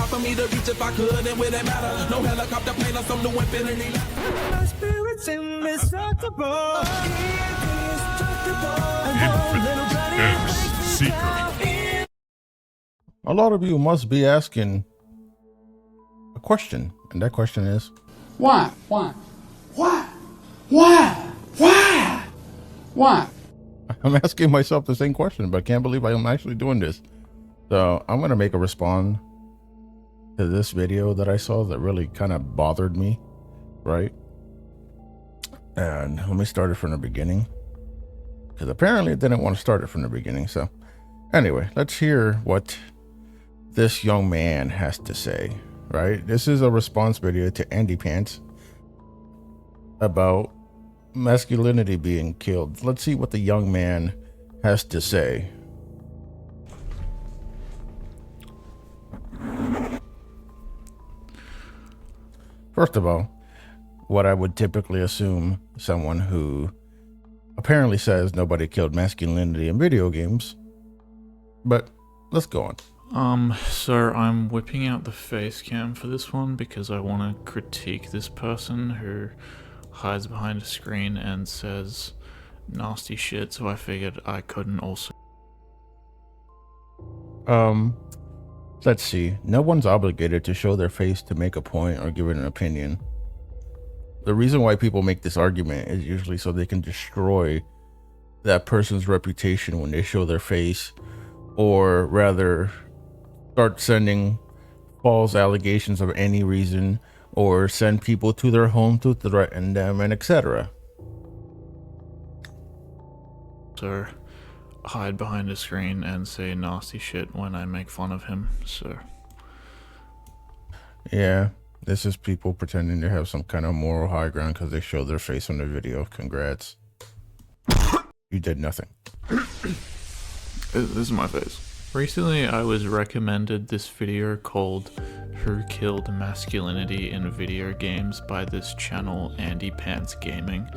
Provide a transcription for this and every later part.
hard for me to reach if I could, and would it matter? No helicopter plane or some new infinity. My spirit's indestructible. InfiniteXSeeker. A lot of you must be asking a question, and that question is, Why? Why? Why? Why? Why? Why? I'm asking myself the same question, but I can't believe I'm actually doing this. So I'm going to make a response to this video that I saw that really kind of bothered me, right? And let me start it from the beginning, because apparently it didn't want to start it from the beginning. So anyway, let's hear what this young man has to say, right? This is a response video to AndyPants about masculinity being killed. Let's see what the young man has to say. First of all, what I would typically assume someone who apparently says nobody killed masculinity in video games, but let's go on. So I'm whipping out the face cam for this one because I want to critique this person who hides behind a screen and says nasty shit, so I figured I couldn't also. Let's see. No one's obligated to show their face to make a point or give an opinion. The reason why people make this argument is usually so they can destroy that person's reputation when they show their face, or rather start sending false allegations of any reason, or send people to their home to threaten them, and etc. So hide behind a screen and say nasty shit when I make fun of him. So yeah, this is people pretending to have some kind of moral high ground because they show their face on the video. Congrats. You did nothing. This is my face. Recently I was recommended this video called Who Killed Masculinity in Video Games by this channel AndyPants Gaming,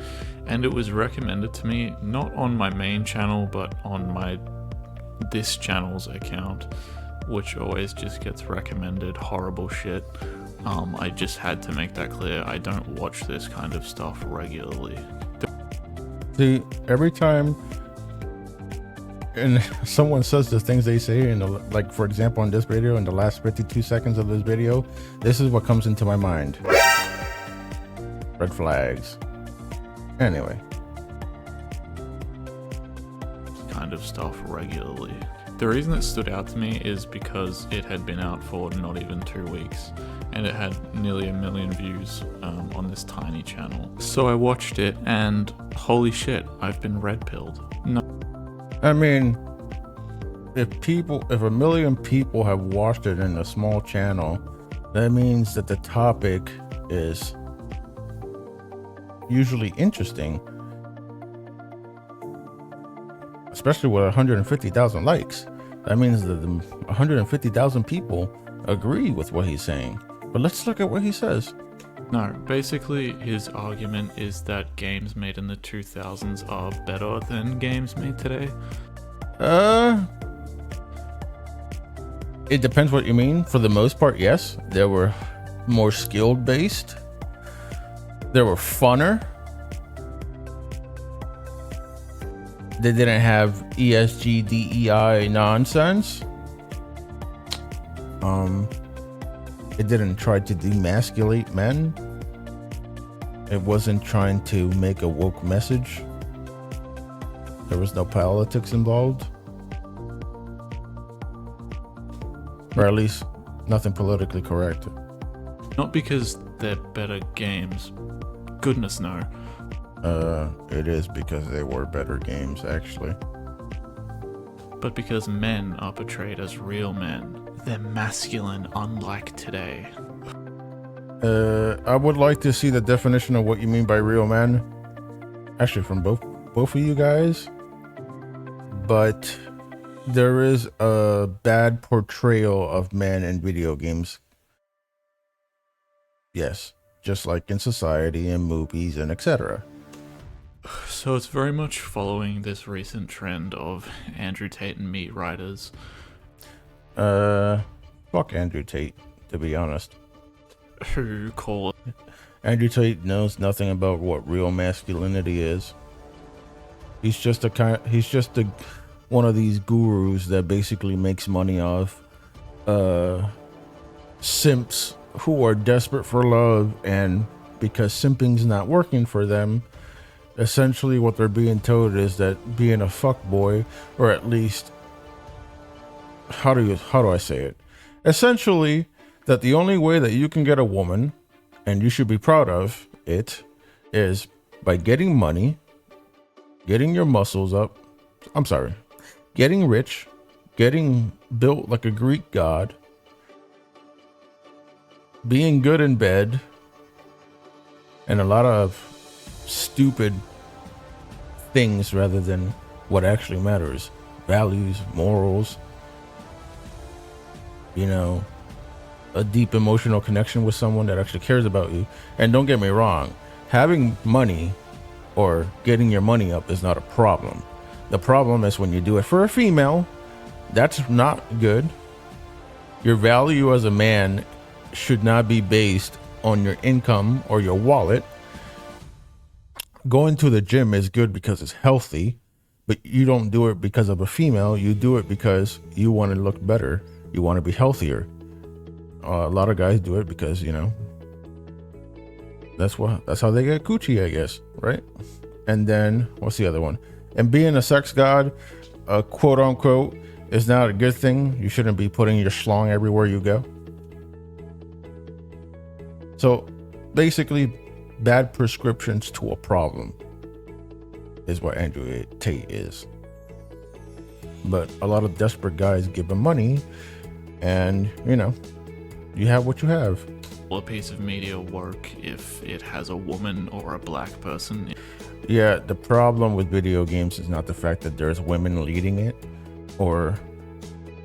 and it was recommended to me not on my main channel but on this channel's account, which always just gets recommended horrible shit. I just had to make that clear. I don't watch this kind of stuff regularly. See, every time and someone says the things they say, and like for example in this video, in the last 52 seconds of this video, this is what comes into my mind. Red flags. Anyway, kind of stuff regularly. The reason it stood out to me is because it had been out for not even 2 weeks, and it had nearly 1 million views on this tiny channel. So I watched it, and holy shit, I've been red-pilled. No. I mean, if 1 million people have watched it in a small channel, that means that the topic is usually interesting, especially with 150,000 likes. That means that 150,000 people agree with what he's saying. But let's look at what he says. No, basically his argument is that games made in the 2000s are better than games made today. It depends what you mean. For the most part, yes. They were more skilled based. They were funner. They didn't have ESG, DEI nonsense. It didn't try to demasculate men. It wasn't trying to make a woke message. There was no politics involved. Or at least nothing politically correct. Not because they're better games. Goodness no. It is because they were better games, actually. But because men are portrayed as real men. They're masculine, unlike today. I would like to see the definition of what you mean by real men. Actually, from both of you guys. But there is a bad portrayal of men in video games. Yes, just like in society and movies and etc. So it's very much following this recent trend of Andrew Tate and meat writers. Fuck Andrew Tate. to be honest. Who call Andrew Tate knows nothing about what real masculinity is. He's just one of these gurus that basically makes money off simps who are desperate for love, and because simping's not working for them, essentially what they're being told is that being a fuckboy, or at least how do I say it? Essentially, that the only way that you can get a woman, and you should be proud of it, is by getting money, getting your muscles up. I'm sorry, getting rich, getting built like a Greek god, being good in bed, and a lot of stupid things rather than what actually matters. Values, morals, you know, a deep emotional connection with someone that actually cares about you. And don't get me wrong, having money or getting your money up is not a problem. The problem is when you do it for a female. That's not good. Your value as a man should not be based on your income or your wallet. Going to the gym is good because it's healthy, but you don't do it because of a female. You do it because you want to look better. You want to be healthier. A lot of guys do it because, you know, that's how they get coochie, I guess, right? And then what's the other one? And being a sex god, quote unquote, is not a good thing. You shouldn't be putting your schlong everywhere you go. So basically, bad prescriptions to a problem is what Andrew Tate is. But a lot of desperate guys give him money, and you know, you have what you have. a piece of media work if it has a woman or a black person? Yeah, the problem with video games is not the fact that there's women leading it or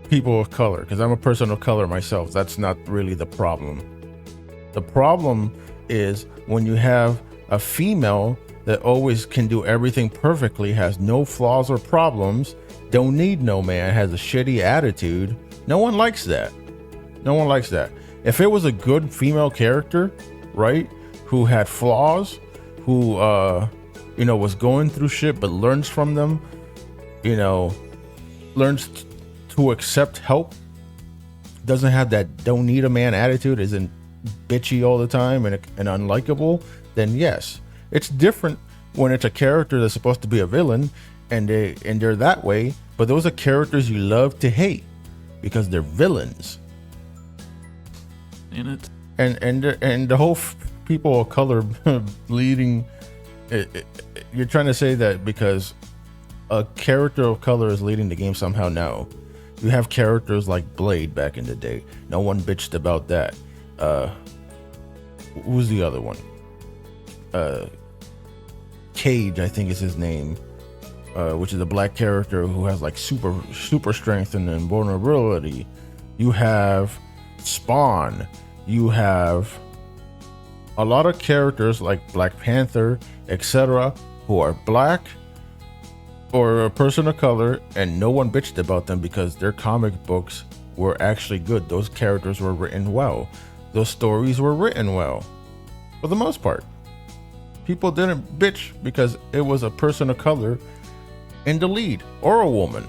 people of color, because I'm a person of color myself. That's not really the problem. The problem is when you have a female that always can do everything perfectly, has no flaws or problems, don't need no man, has a shitty attitude. No one likes that. No one likes that. If it was a good female character, right, who had flaws, who was going through shit but learns from them, learns to accept help, doesn't have that don't need a man attitude, isn't bitchy all the time and unlikable, then yes. It's different when it's a character that's supposed to be a villain and they're that way, but those are characters you love to hate because they're villains. In it. And the whole people of color leading, you're trying to say that because a character of color is leading the game somehow? No. You have characters like Blade back in the day. No one bitched about that. Who's the other one? Cage, I think is his name, which is a black character who has like super strength and invulnerability. You have Spawn. You have a lot of characters like Black Panther, etc., who are black or a person of color, and no one bitched about them because their comic books were actually good. Those characters were written well. Those stories were written well. For the most part, people didn't bitch because it was a person of color in the lead or a woman.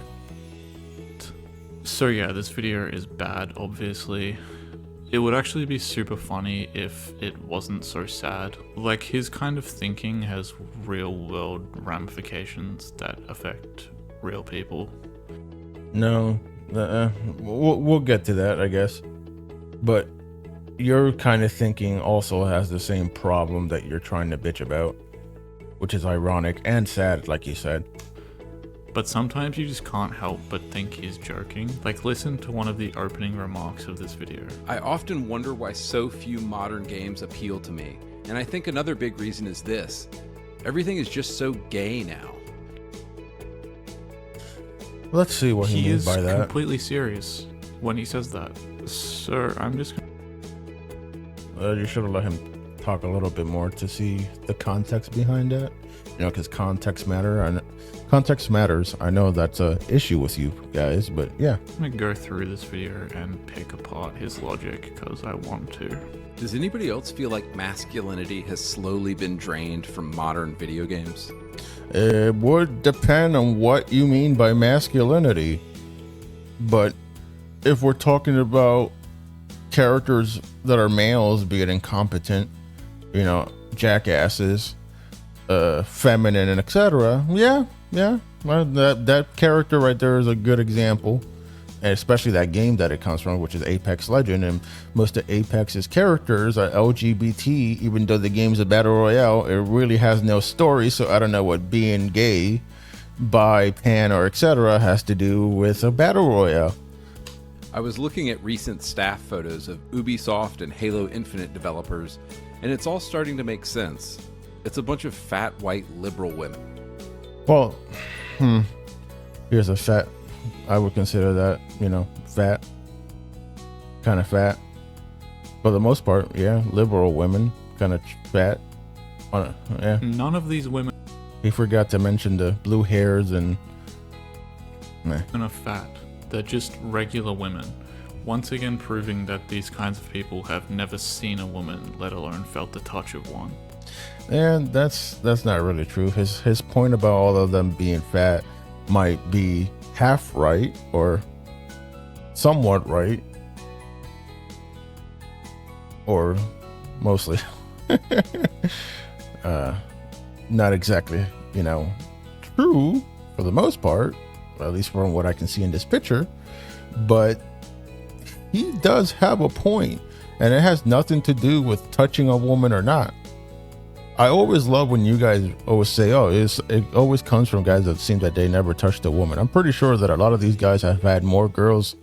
So yeah, this video is bad, obviously. It would actually be super funny if it wasn't so sad. Like, his kind of thinking has real world ramifications that affect real people. No, we'll get to that, I guess. But your kind of thinking also has the same problem that you're trying to bitch about, which is ironic and sad, like you said. But sometimes you just can't help but think he's joking. Like, listen to one of the opening remarks of this video. I often wonder why so few modern games appeal to me. And I think another big reason is this. Everything is just so gay now. Let's see what he means by that. He is completely serious when he says that. Sir, I'm just... You should have let him talk a little bit more to see the context behind that. You know, because context matters. I know that's a issue with you guys, but yeah. I'm gonna go through this video and pick apart his logic because I want to. Does anybody else feel like masculinity has slowly been drained from modern video games? It would depend on what you mean by masculinity. But if we're talking about characters that are males being incompetent, you know, jackasses, feminine, and etc. Yeah. Well, that character right there is a good example, and especially that game that it comes from, which is Apex Legend. And most of Apex's characters are LGBT, even though the game's a battle royale. It really has no story, so I don't know what being gay, bi, pan, or etc. has to do with a battle royale. I was looking at recent staff photos of Ubisoft and Halo Infinite developers, and it's all starting to make sense. It's a bunch of fat, white, liberal women. Well, here's a fat. I would consider that, you know, fat. Kind of fat. For the most part, yeah. Liberal women, kind of fat. Yeah. None of these women He forgot to mention the blue hairs and... are fat. They're just regular women. Once again proving that these kinds of people have never seen a woman, let alone felt the touch of one. And that's not really true. His point about all of them being fat might be half right or somewhat right, or mostly not exactly, you know, true for the most part, at least from what I can see in this picture. But he does have a point, and it has nothing to do with touching a woman or not. I always love when you guys always say, oh, it always comes from guys that seem that they never touched a woman. I'm pretty sure that a lot of these guys have had more girls,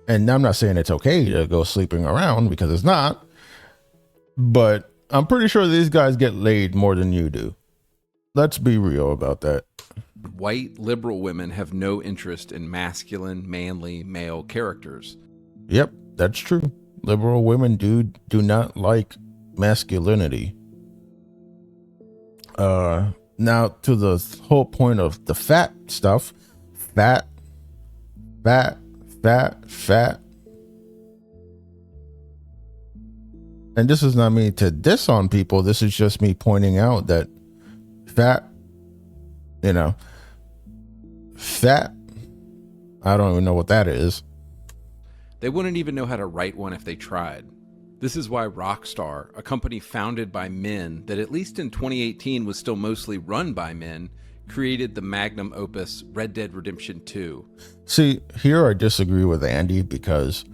and I'm not saying it's okay to go sleeping around, because it's not, but I'm pretty sure these guys get laid more than you do. Let's be real about that. White, liberal women have no interest in masculine, manly, male characters. Yep, that's true. Liberal women do not like masculinity. Now to the whole point of the fat stuff, fat. And this is not me to diss on people. This is just me pointing out that fat, you know, fat, I don't even know what that is. They wouldn't even know how to write one if they tried. This is why Rockstar, a company founded by men that at least in 2018 was still mostly run by men, created the magnum opus Red Dead Redemption 2. See, here I disagree with Andy, because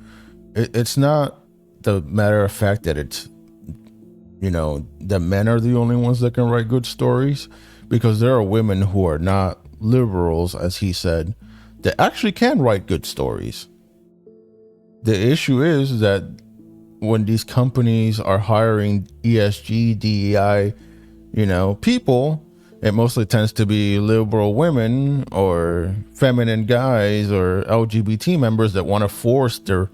it's not the matter of fact that it's, you know, the men are the only ones that can write good stories, because there are women who are not liberals, as he said, that actually can write good stories. The issue is that when these companies are hiring ESG, DEI, you know, people, it mostly tends to be liberal women or feminine guys or LGBT members that want to force their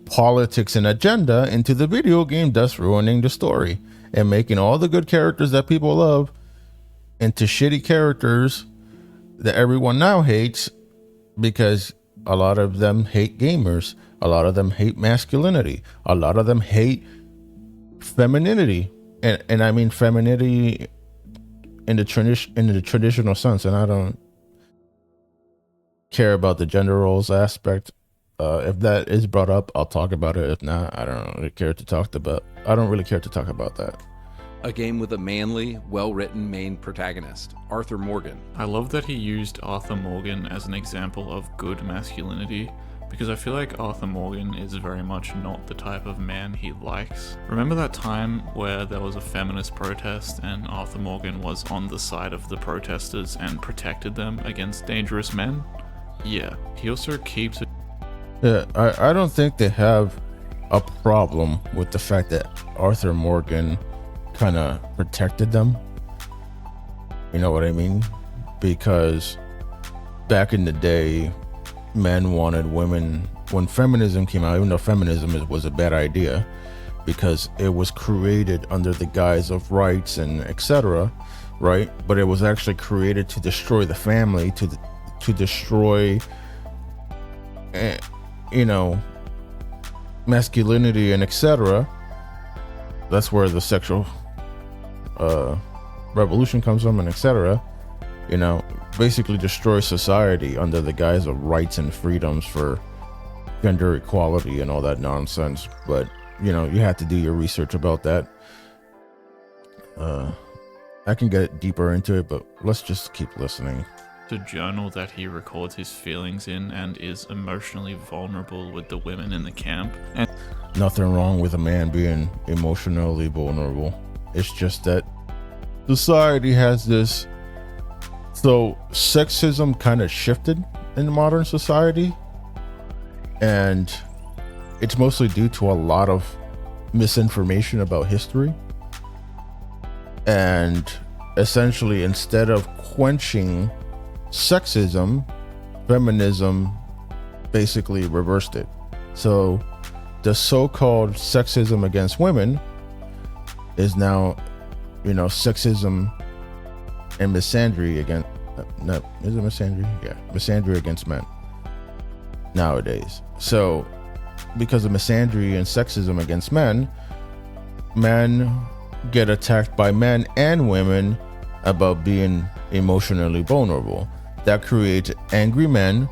politics and agenda into the video game, thus ruining the story and making all the good characters that people love into shitty characters that everyone now hates, because a lot of them hate gamers. A lot of them hate masculinity. A lot of them hate femininity. And I mean femininity in the traditional sense. And I don't care about the gender roles aspect. If that is brought up, I'll talk about it. If not, I don't really care to talk about. I don't really care to talk about that. A game with a manly, well-written main protagonist, Arthur Morgan. I love that he used Arthur Morgan as an example of good masculinity, because I feel like Arthur Morgan is very much not the type of man he likes. Remember that time where there was a feminist protest and Arthur Morgan was on the side of the protesters and protected them against dangerous men? Yeah, he also keeps it. Yeah, I don't think they have a problem with the fact that Arthur Morgan kind of protected them. You know what I mean? Because back in the day, men wanted women. When feminism came out, even though feminism was a bad idea because it was created under the guise of rights and etc., right? But it was actually created to destroy the family, to destroy, masculinity and etc. That's where the sexual revolution comes from, and etc. Basically destroy society under the guise of rights and freedoms for gender equality and all that nonsense. But you have to do your research about that. I can get deeper into it, but let's just keep listening. A journal that he records his feelings in and is emotionally vulnerable with the women in the camp. And nothing wrong with a man being emotionally vulnerable. It's just that society has this. So sexism kind of shifted in modern society, and it's mostly due to a lot of misinformation about history. And essentially, instead of quenching sexism, feminism basically reversed it. So the so-called sexism against women is now, sexism and misandry against, is it misandry? Yeah, misandry against men nowadays. So because of misandry and sexism against men get attacked by men and women about being emotionally vulnerable. That creates angry men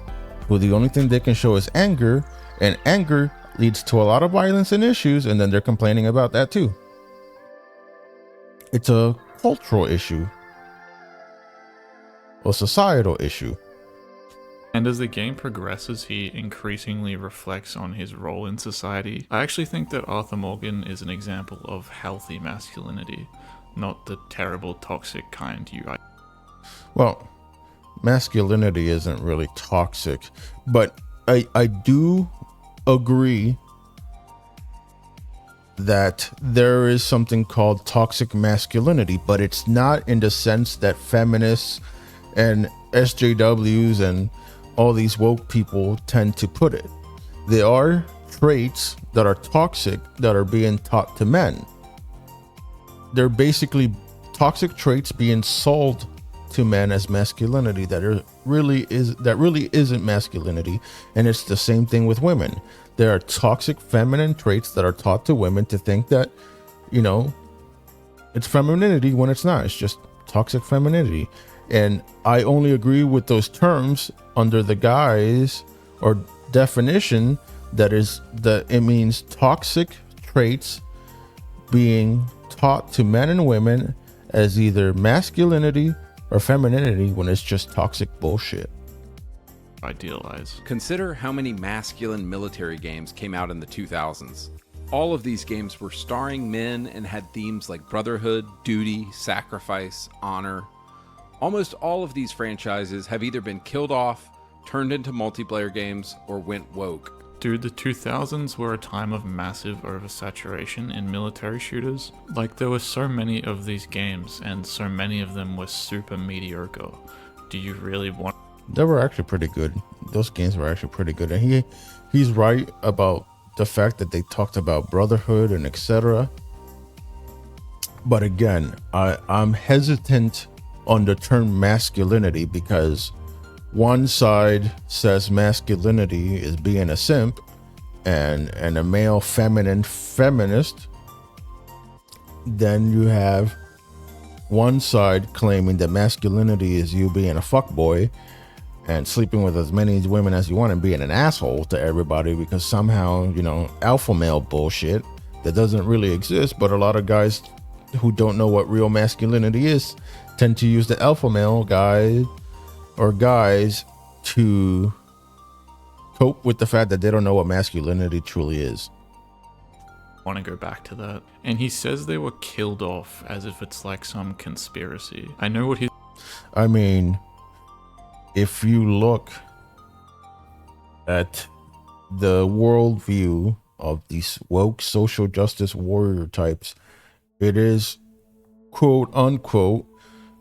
who the only thing they can show is anger, and anger leads to a lot of violence and issues, and then they're complaining about that too. It's a cultural issue, a societal issue. And as the game progresses, he increasingly reflects on his role in society. I actually think that Arthur Morgan is an example of healthy masculinity, not the terrible toxic kind Well, masculinity isn't really toxic, but I do agree that there is something called toxic masculinity, but it's not in the sense that feminists and SJWs and all these woke people tend to put it. There are traits that are toxic that are being taught to men. They're basically toxic traits being sold to men as masculinity that really isn't masculinity. And it's the same thing with women. There are toxic feminine traits that are taught to women to think that, it's femininity when it's not. It's just toxic femininity. And I only agree with those terms under the guise or definition that it means toxic traits being taught to men and women as either masculinity or femininity when it's just toxic bullshit. idealize. Consider how many masculine military games came out in the 2000s. All of these games were starring men and had themes like brotherhood, duty, sacrifice, honor. Almost all of these franchises have either been killed off, turned into multiplayer games, or went woke. Dude, the 2000s were a time of massive oversaturation in military shooters. Like, there were so many of these games, and so many of them were super mediocre. Do you really want... They were actually pretty good. Those games were actually pretty good. And he's right about the fact that they talked about brotherhood and etc. But again, I'm hesitant on the term masculinity because one side says masculinity is being a simp and a male feminine feminist. Then you have one side claiming that masculinity is you being a fuckboy and sleeping with as many women as you want and being an asshole to everybody because somehow, you know, alpha male bullshit that doesn't really exist. But a lot of guys who don't know what real masculinity is tend to use the alpha male guy or guys to cope with the fact that they don't know what masculinity truly is. want to go back to that? And he says they were killed off as if it's like some conspiracy. I know what I mean, if you look at the worldview of these woke social justice warrior types, it is quote unquote,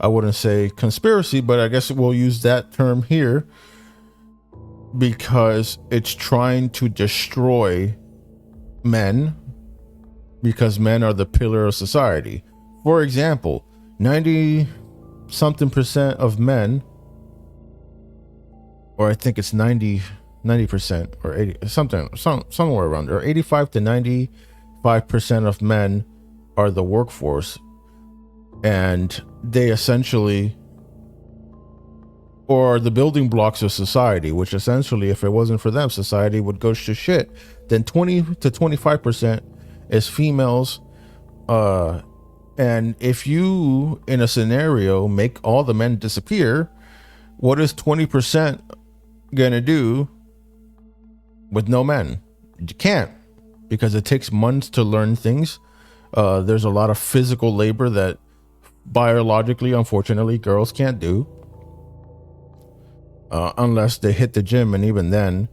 I wouldn't say conspiracy, but I guess we'll use that term here because it's trying to destroy men because men are the pillar of society. For example, 90 something percent of men, or I think it's 90% or 80 somewhere around there, 85 to 95% of men are the workforce, and they essentially or the building blocks of society, which essentially, if it wasn't for them, society would go to shit. Then 20 to 25% is females. And if you, in a scenario, make all the men disappear, what is 20% gonna do with no men? You can't, because it takes months to learn things. There's a lot of physical labor that biologically, unfortunately, girls can't do. Unless they hit the gym, and even then,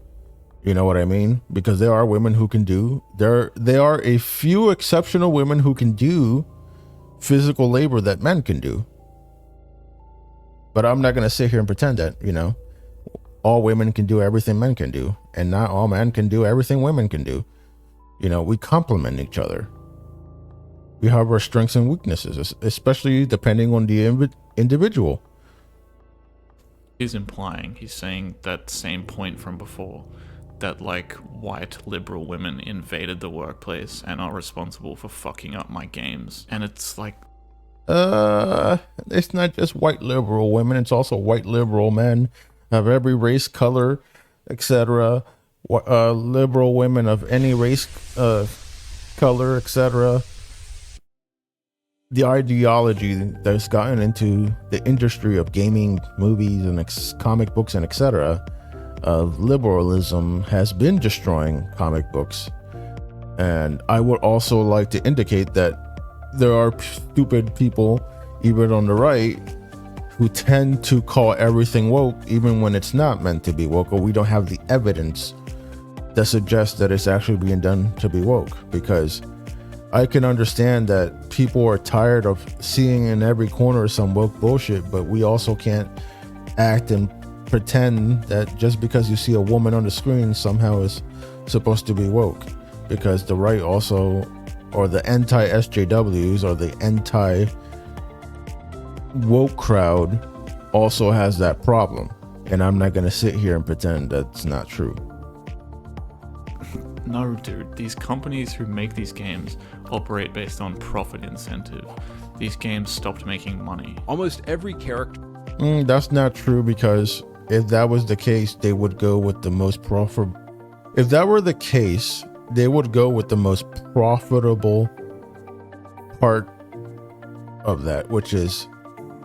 you know what I mean? Because there are women who can do, there are a few exceptional women who can do physical labor that men can do. But I'm not going to sit here and pretend that, you know, all women can do everything men can do, and not all men can do everything women can do. You know, we complement each other. We have our strengths and weaknesses, especially depending on the individual. He's implying, he's saying that same point from before, that like white liberal women invaded the workplace and are responsible for fucking up my games. And it's like, it's not just white liberal women, it's also white liberal men of every race, color, etc. Liberal women of any race, color, etc. The ideology that's gotten into the industry of gaming, movies, and comic books, and etc. of liberalism has been destroying comic books. And I would also like to indicate that there are stupid people, even on the right, who tend to call everything woke, even when it's not meant to be woke, or we don't have the evidence that suggests that it's actually being done to be woke. Because I can understand that people are tired of seeing in every corner some woke bullshit, but we also can't act and pretend that just because you see a woman on the screen somehow is supposed to be woke. Because the right also, or the anti-SJWs, or the anti-woke crowd also has that problem. And I'm not going to sit here and pretend that's not true. no, dude, these companies who make these games operate based on profit incentive. These games stopped making money. Almost every character. That's not true, because if that was the case, they would go with the most profitable. If that were the case, they would go with the most profitable part of that, which is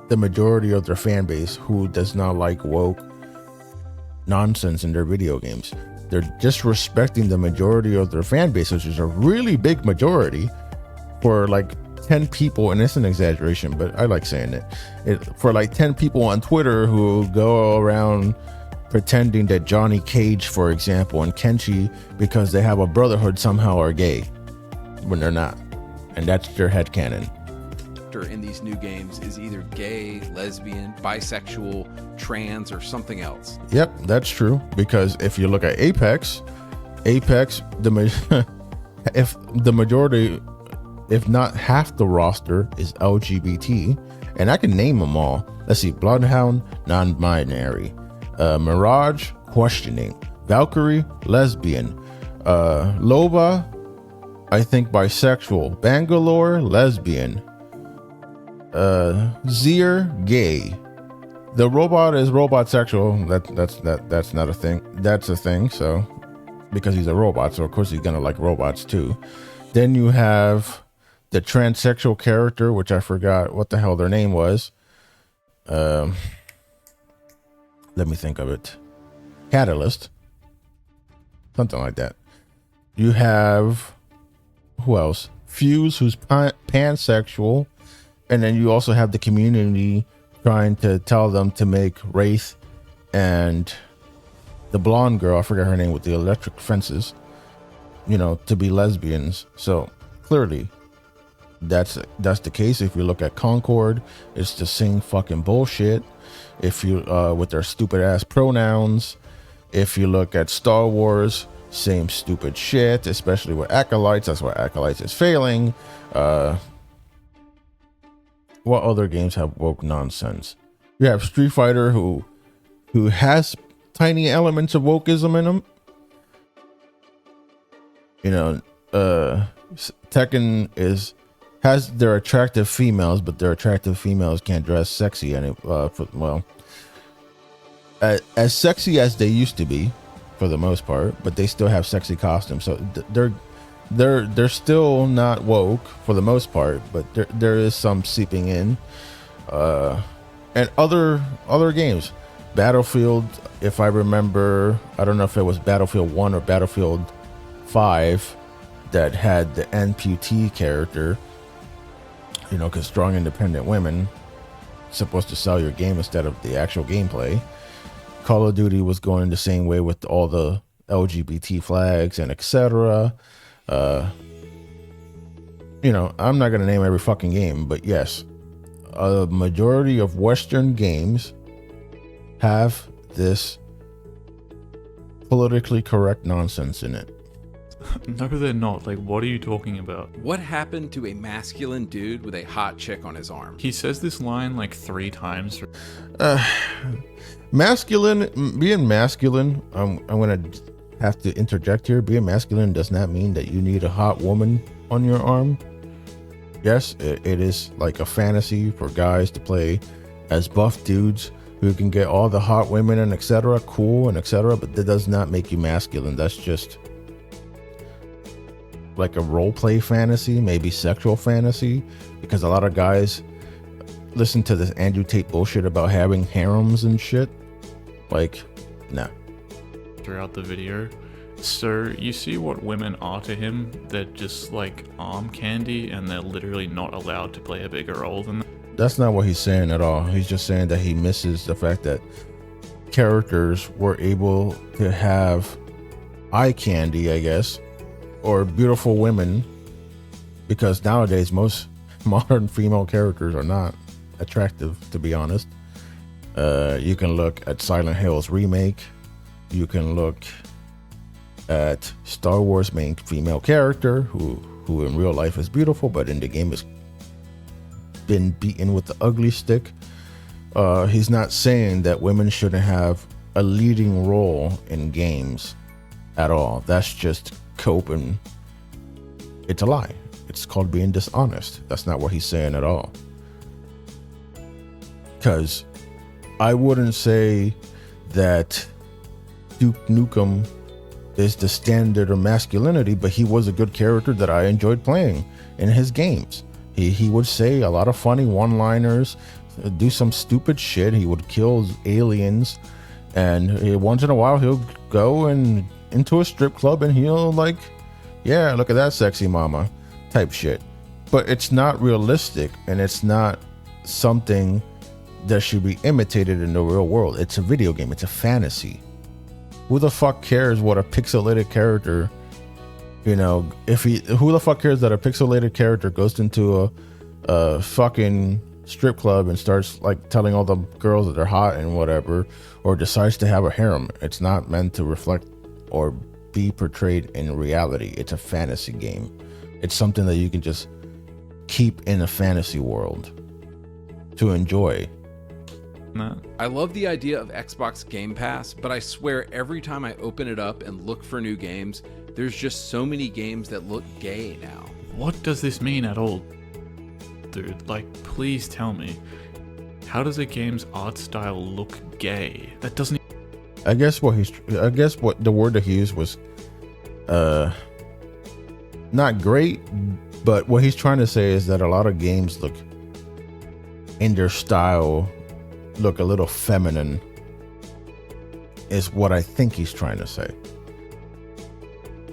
the majority of their fan base who does not like woke nonsense in their video games. They're disrespecting the majority of their fan base, which is a really big majority, for like 10 people, and it's an exaggeration, but I like saying it, for like 10 people on Twitter who go around pretending that Johnny Cage, for example, and Kenshi, because they have a brotherhood, somehow are gay when they're not. And that's their headcanon. In these new games is either gay, lesbian, bisexual, trans, or something else. Yep, that's true. Because if you look at Apex, if the majority, if not half the roster, is LGBT, and I can name them all. Let's see: Bloodhound, non-binary; Mirage, questioning; Valkyrie, lesbian; Loba, I think bisexual; Bangalore, lesbian; Zier, gay. The robot is robot sexual. That's not a thing. That's a thing. So because he's a robot, so of course he's gonna like robots too. Then you have the transsexual character, which I forgot what the hell their name was. Let me think of it. Catalyst, something like that. You have, who else? Fuse, who's pansexual. And then you also have the community trying to tell them to make Wraith and the blonde girl, I forget her name, with the electric fences, you know, to be lesbians. So clearly that's the case. If you look at Concord, it's the same fucking bullshit. If you with their stupid ass pronouns. If you look at Star Wars, same stupid shit, especially with Acolytes. That's why Acolytes is failing. what other games have woke nonsense? You have Street Fighter, who has tiny elements of wokeism in them. You know, Tekken has their attractive females, but their attractive females can't dress sexy as sexy as they used to be, for the most part. But they still have sexy costumes, so they're still not woke for the most part. But there is some seeping in, and other games. Battlefield, if I remember, I don't know if it was Battlefield 1 or Battlefield 5 that had the amputee character, you know, because strong, independent women supposed to sell your game instead of the actual gameplay. Call of Duty was going the same way with all the LGBT flags and etc. You know, I'm not going to name every fucking game, but yes, a majority of Western games have this politically correct nonsense in it. No, they're not. Like, what are you talking about? What happened to a masculine dude with a hot chick on his arm? He says this line like 3 times. Being masculine, I'm gonna have to interject here. Being masculine does not mean that you need a hot woman on your arm. Yes, it is like a fantasy for guys to play as buff dudes who can get all the hot women and etc. cool and etc. But that does not make you masculine. That's just like a role play fantasy, maybe sexual fantasy, because a lot of guys listen to this Andrew Tate bullshit about having harems and shit. Like, nah. Throughout the video. So you see what women are to him? They're just like arm candy, and they're literally not allowed to play a bigger role than that. That's not what he's saying at all. He's just saying that he misses the fact that characters were able to have eye candy, I guess, or beautiful women, because nowadays most modern female characters are not attractive, to be honest. You can look at Silent Hill's remake. You can look at Star Wars main female character who in real life is beautiful, but in the game has been beaten with the ugly stick. He's not saying that women shouldn't have a leading role in games at all. That's just coping. It's a lie. It's called being dishonest. That's not what he's saying at all. Because I wouldn't say that Duke Nukem is the standard of masculinity, but he was a good character that I enjoyed playing in his games. He would say a lot of funny one-liners, do some stupid shit. He would kill aliens, and once in a while he'll go and into a strip club and he'll like, yeah, look at that sexy mama type shit. But it's not realistic, and it's not something that should be imitated in the real world. It's a video game. It's a fantasy. Who the fuck cares what a pixelated character, you know, who the fuck cares that a pixelated character goes into a fucking strip club and starts like telling all the girls that they're hot and whatever, or decides to have a harem? It's not meant to reflect or be portrayed in reality. It's a fantasy game. It's something that you can just keep in a fantasy world to enjoy. No. I love the idea of Xbox Game Pass, but I swear every time I open it up and look for new games, there's just so many games that look gay now. What does this mean at all? Dude, like, please tell me. How does a game's art style look gay? That doesn't... I guess what the word that he used was not great, but what he's trying to say is that a lot of games look, in their style, look a little feminine, is what I think he's trying to say.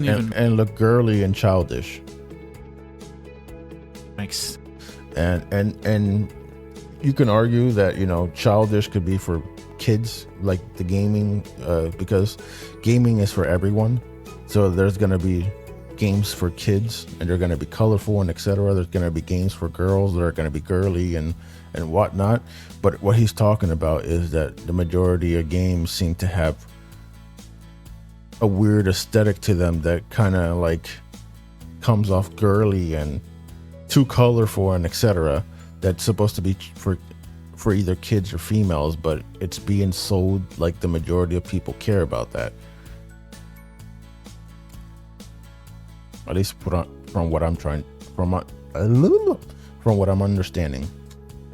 And look girly and childish. Makes... And you can argue that, you know, childish could be for kids, like the gaming, because gaming is for everyone. So there's going to be games for kids, and they're going to be colorful and etc. There's going to be games for girls that are going to be girly and whatnot. But what he's talking about is that the majority of games seem to have a weird aesthetic to them that kind of like comes off girly and too colorful and etc. that's supposed to be for either kids or females, but it's being sold like the majority of people care about that. At least from what I'm understanding.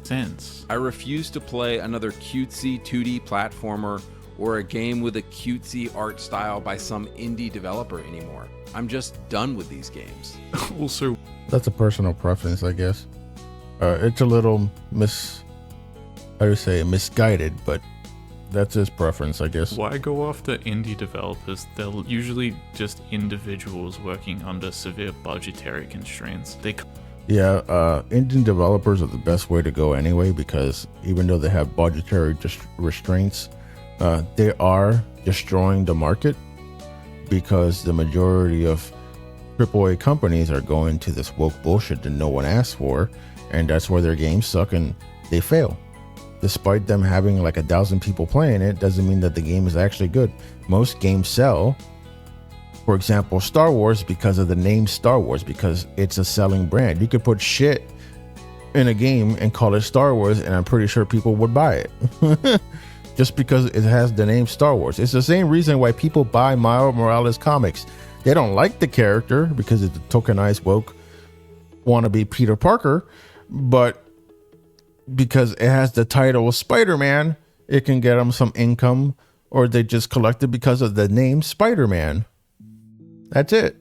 Sense. I refuse to play another cutesy 2D platformer or a game with a cutesy art style by some indie developer anymore. I'm just done with these games. Also, that's a personal preference, I guess. It's a little misguided, but that's his preference, I guess. why go after indie developers? They're usually just individuals working under severe budgetary constraints. Indie developers are the best way to go anyway, because even though they have budgetary restraints, they are destroying the market, because the majority of AAA companies are going to this woke bullshit that no one asked for, and that's where their games suck and they fail. Despite them having like 1,000 people playing it, doesn't mean that the game is actually good. Most games sell, for example, Star Wars, because of the name Star Wars, because it's a selling brand. You could put shit in a game and call it Star Wars, and I'm pretty sure people would buy it. Just because it has the name Star Wars. It's the same reason why people buy Miles Morales comics. They don't like the character because it's a tokenized woke wannabe Peter Parker, but because it has the title of Spider-Man, it can get them some income, or they just collect it because of the name Spider-Man. That's it.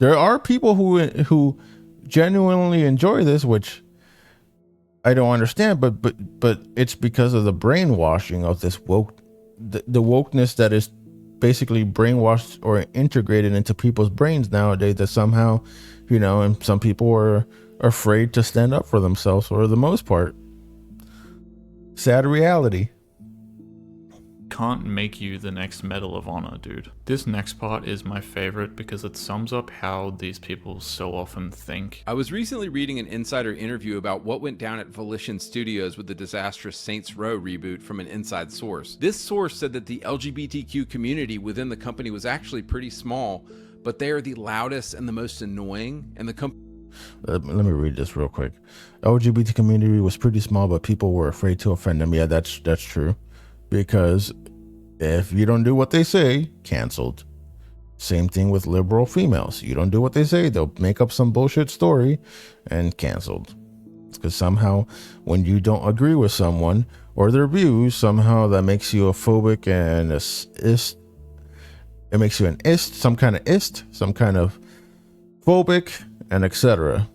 There are people who genuinely enjoy this, which I don't understand, but it's because of the brainwashing of this woke, the wokeness that is basically brainwashed or integrated into people's brains nowadays, that somehow, and some people are afraid to stand up for themselves for the most part. Sad reality. Can't make you the next Medal of Honor, dude. This next part is my favorite because it sums up how these people so often think. I was recently reading an insider interview about what went down at Volition Studios with the disastrous Saints Row reboot from an inside source. This source said that the LGBTQ community within the company was actually pretty small, but they are the loudest and the most annoying, and the company... Let me read this real quick. LGBT community was pretty small, but people were afraid to offend them. Yeah, that's true. Because if you don't do what they say, canceled. Same thing with liberal females. You don't do what they say, they'll make up some bullshit story and canceled. Because somehow when you don't agree with someone or their views, somehow that makes you a phobic and it makes you an ist, some kind of phobic, and etc.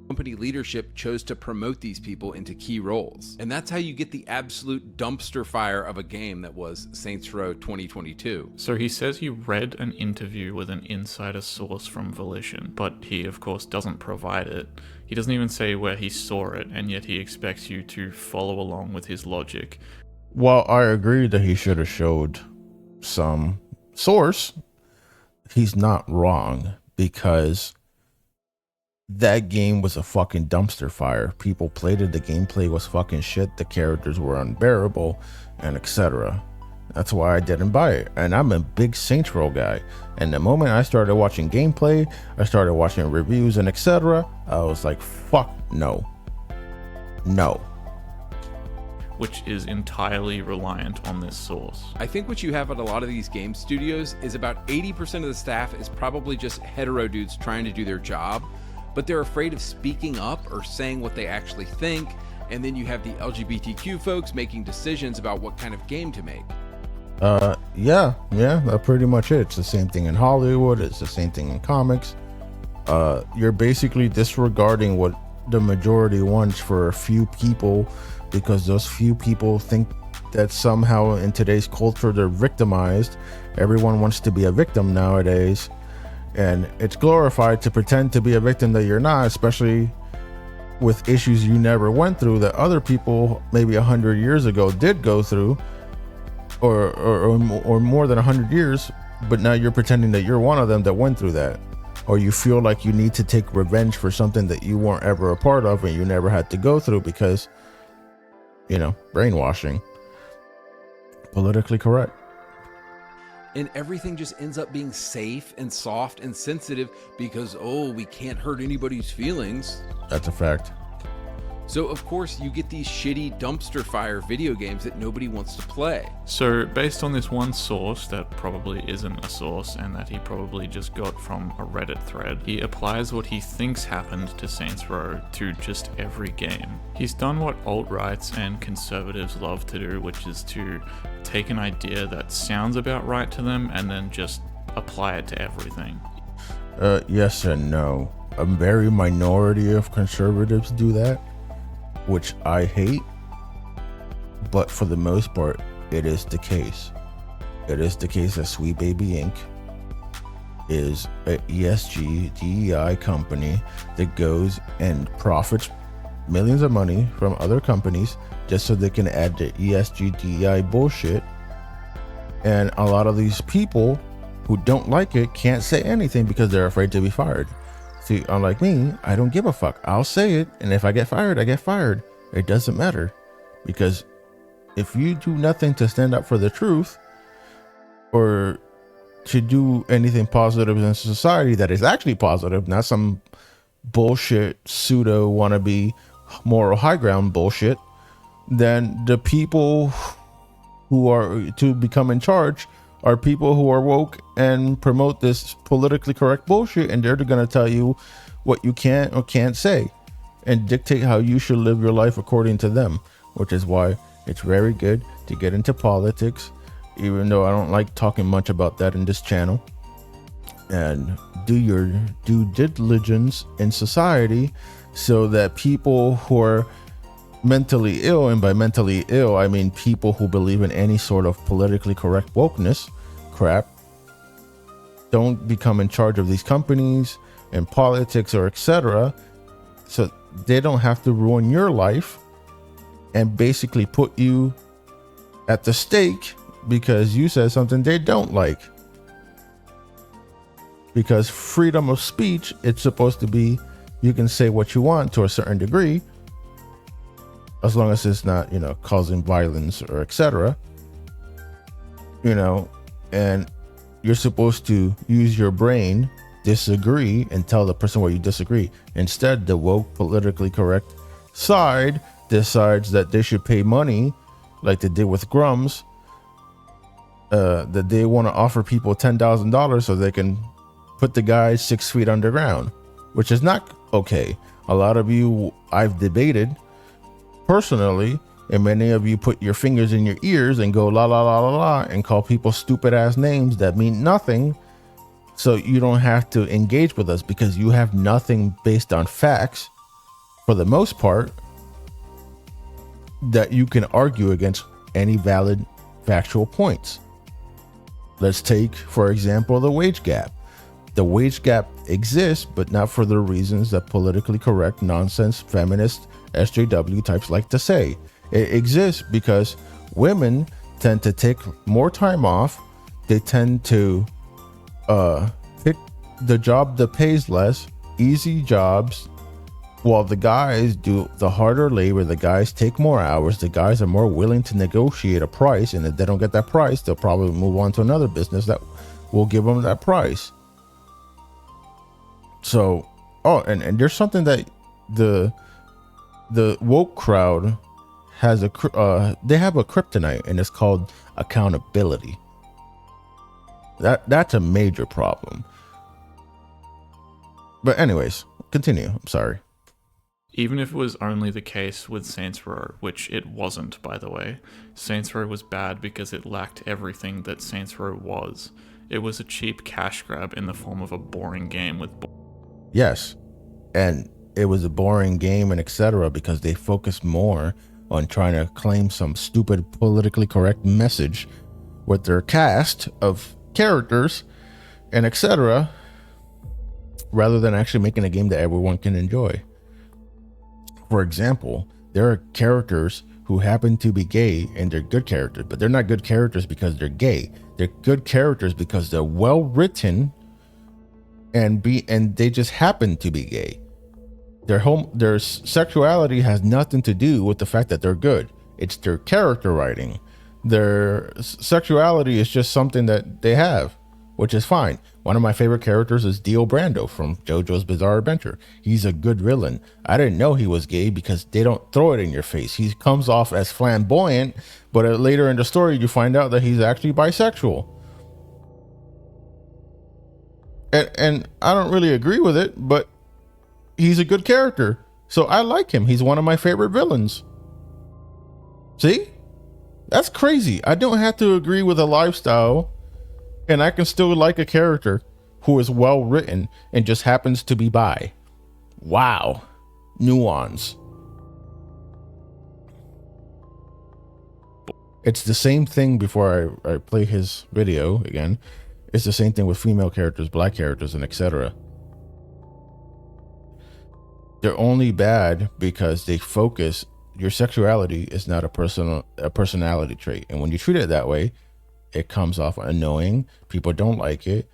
Company leadership chose to promote these people into key roles. And that's how you get the absolute dumpster fire of a game that was Saints Row 2022. So he says he read an interview with an insider source from Volition, but he of course doesn't provide it. He doesn't even say where he saw it, and yet he expects you to follow along with his logic. While I agree that he should have showed some source, he's not wrong, because that game was a fucking dumpster fire. People played it, the gameplay was fucking shit, the characters were unbearable, and etc. That's why I didn't buy it. And I'm a big Saints Row guy. And the moment I started watching gameplay, I started watching reviews and etc., I was like, fuck no. No. Which is entirely reliant on this source. I think what you have at a lot of these game studios is about 80% of the staff is probably just hetero dudes trying to do their job, but they're afraid of speaking up or saying what they actually think, and then you have the LGBTQ folks making decisions about what kind of game to make. Yeah, that's pretty much it. It's the same thing in Hollywood, it's the same thing in comics. You're basically disregarding what the majority wants for a few people, because those few people think that somehow in today's culture they're victimized. Everyone wants to be a victim nowadays, and it's glorified to pretend to be a victim that you're not, especially with issues you never went through that other people maybe 100 years ago did go through, or more than 100 years, but now you're pretending that you're one of them that went through that, or you feel like you need to take revenge for something that you weren't ever a part of and you never had to go through, because brainwashing. Politically correct. And everything just ends up being safe and soft and sensitive because, oh, we can't hurt anybody's feelings. That's a fact. So, of course, you get these shitty dumpster fire video games that nobody wants to play. So, based on this one source that probably isn't a source and that he probably just got from a Reddit thread, he applies what he thinks happened to Saints Row to just every game. He's done what alt-rights and conservatives love to do, which is to take an idea that sounds about right to them and then just apply it to everything. Yes and no. A very minority of conservatives do that, which I hate, but for the most part, it is the case. It is the case that Sweet Baby Inc. is a ESG DEI company that goes and profits millions of money from other companies just so they can add the ESG DEI bullshit. And a lot of these people who don't like it can't say anything because they're afraid to be fired. See, unlike me, I don't give a fuck. I'll say it, and if I get fired, I get fired. It doesn't matter, because if you do nothing to stand up for the truth or to do anything positive in society that is actually positive, not some bullshit pseudo wannabe moral high ground bullshit, then the people who are to become in charge are people who are woke and promote this politically correct bullshit, and they're going to tell you what you can or can't say and dictate how you should live your life according to them, which is why it's very good to get into politics, even though I don't like talking much about that in this channel, and do your due diligence in society so that people who are mentally ill, and by mentally ill I mean people who believe in any sort of politically correct wokeness crap, don't become in charge of these companies and politics or etc., so they don't have to ruin your life and basically put you at the stake because you said something they don't like. Because freedom of speech, it's supposed to be you can say what you want to a certain degree, as long as it's not, causing violence or etc. And you're supposed to use your brain, disagree, and tell the person where you disagree. Instead, the woke, politically correct side decides that they should pay money, like they did with Grums, that they want to offer people $10,000 so they can put the guys 6 feet underground, which is not okay. A lot of you I've debated personally, and many of you put your fingers in your ears and go la la la la la and call people stupid ass names that mean nothing, so you don't have to engage with us because you have nothing based on facts for the most part that you can argue against any valid factual points. Let's take, for example, the wage gap. The wage gap exists, but not for the reasons that politically correct nonsense feminist SJW types like to say. It exists because women tend to take more time off. They tend to pick the job that pays less, easy jobs, while the guys do the harder labor. The guys take more hours. The guys are more willing to negotiate a price, and if they don't get that price, they'll probably move on to another business that will give them that price. So, and there's something that the woke crowd has they have a kryptonite, and it's called accountability. That's a major problem. But anyways, continue. I'm sorry. Even if it was only the case with Saints Row, which it wasn't, by the way, Saints Row was bad because it lacked everything that Saints Row was. It was a cheap cash grab in the form of a boring game with yes, and it was a boring game and etc. because they focused more on trying to claim some stupid politically correct message with their cast of characters and etc. rather than actually making a game that everyone can enjoy. For example, there are characters who happen to be gay and they're good characters, but they're not good characters because they're gay. They're good characters because they're well written and they just happen to be gay. Their sexuality has nothing to do with the fact that they're good. It's their character writing Their sexuality is just something that they have, which is fine. One of my favorite characters is Dio Brando from JoJo's Bizarre Adventure. He's a good villain. I didn't know he was gay because they don't throw it in your face. He comes off as flamboyant, but later in the story, you find out that he's actually bisexual. And I don't really agree with it, but he's a good character. So I like him. He's one of my favorite villains. See? That's crazy. I don't have to agree with a lifestyle, and I can still like a character who is well written and just happens to be bi. Wow. Nuance. It's the same thing before I play his video again. It's the same thing with female characters, black characters, and etc. They're only bad because they focus. Your sexuality is not a personality trait, and when you treat it that way, it comes off annoying. People don't like it.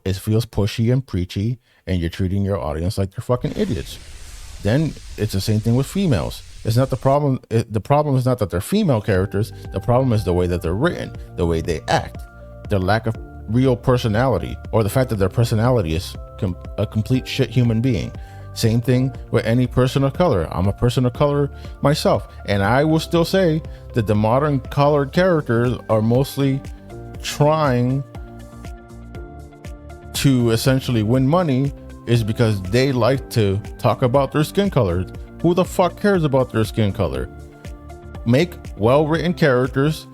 It feels pushy and preachy, and you're treating your audience like they're fucking idiots. Then it's the same thing with females. It's not the problem. The problem is not that they're female characters. The problem is the way that they're written, the way they act, their lack of real personality, or the fact that their personality is a complete shit human being. Same thing with any person of color. I'm a person of color myself, and I will still say that the modern colored characters are mostly trying to essentially win money is because they like to talk about their skin color. Who the fuck cares about their skin color? Make well-written characters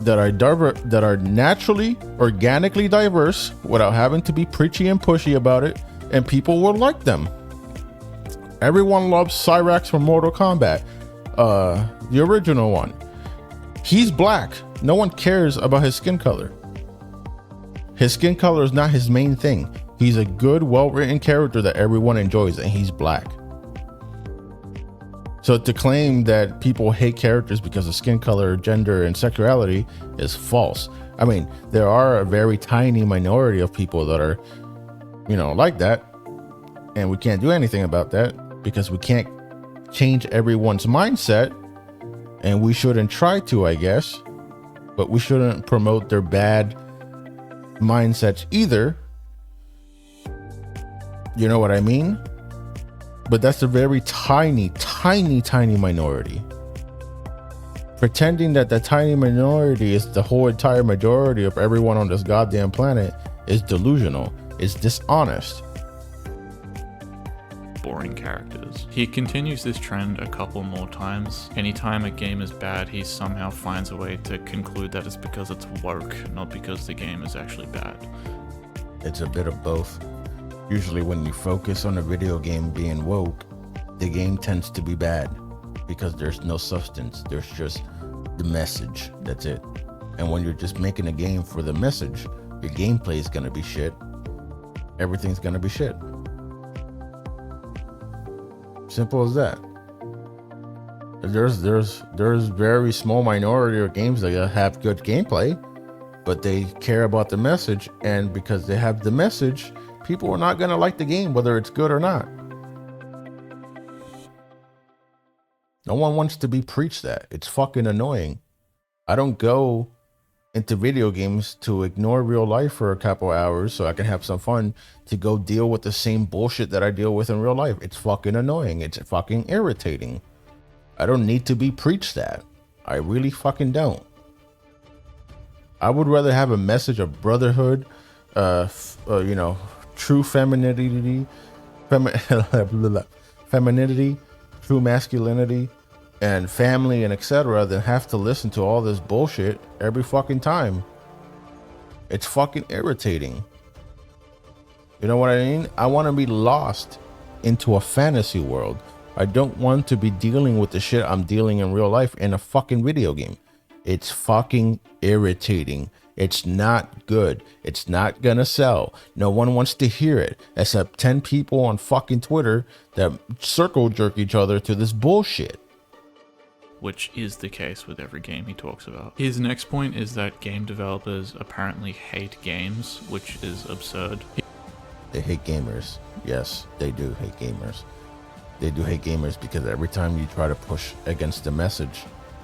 that are naturally, organically diverse without having to be preachy and pushy about it, and people will like them. Everyone loves Cyrax from Mortal Kombat, the original one. He's black. No one cares about his skin color. His skin color is not his main thing. He's a good, well-written character that everyone enjoys, and he's black. So to claim that people hate characters because of skin color, gender, and sexuality is false. I mean, there are a very tiny minority of people that are, like that, and we can't do anything about that because we can't change everyone's mindset, and we shouldn't try to, I guess, but we shouldn't promote their bad mindsets either. You know what I mean? But that's a very tiny minority. Pretending that the tiny minority is the whole entire majority of everyone on this goddamn planet is delusional. It's dishonest. Boring characters. He continues this trend a couple more times. Anytime a game is bad, he somehow finds a way to conclude that it's because it's woke, not because the game is actually bad. It's a bit of both. Usually when you focus on a video game being woke, the game tends to be bad because there's no substance. There's just the message. That's it. And when you're just making a game for the message, your gameplay is going to be shit. Everything's going to be shit. Simple as that. There's very small minority of games that have good gameplay, but they care about the message, and because they have the message, people are not going to like the game, whether it's good or not. No one wants to be preached that. It's fucking annoying. I don't go into video games to ignore real life for a couple hours so I can have some fun to go deal with the same bullshit that I deal with in real life. It's fucking annoying. It's fucking irritating. I don't need to be preached that. I really fucking don't. I would rather have a message of brotherhood, true femininity, femininity, true masculinity, and family, and etc., than have to listen to all this bullshit every fucking time. It's fucking irritating. You know what I mean? I want to be lost into a fantasy world. I don't want to be dealing with the shit I'm dealing in real life in a fucking video game. It's fucking irritating. It's not good. It's not gonna sell. No one wants to hear it except 10 people on fucking Twitter that circle jerk each other to this bullshit. Which is the case with every game he talks about. His next point is that game developers apparently hate games, which is absurd. They hate gamers. Yes, they do hate gamers. They do hate gamers because every time you try to push against the message,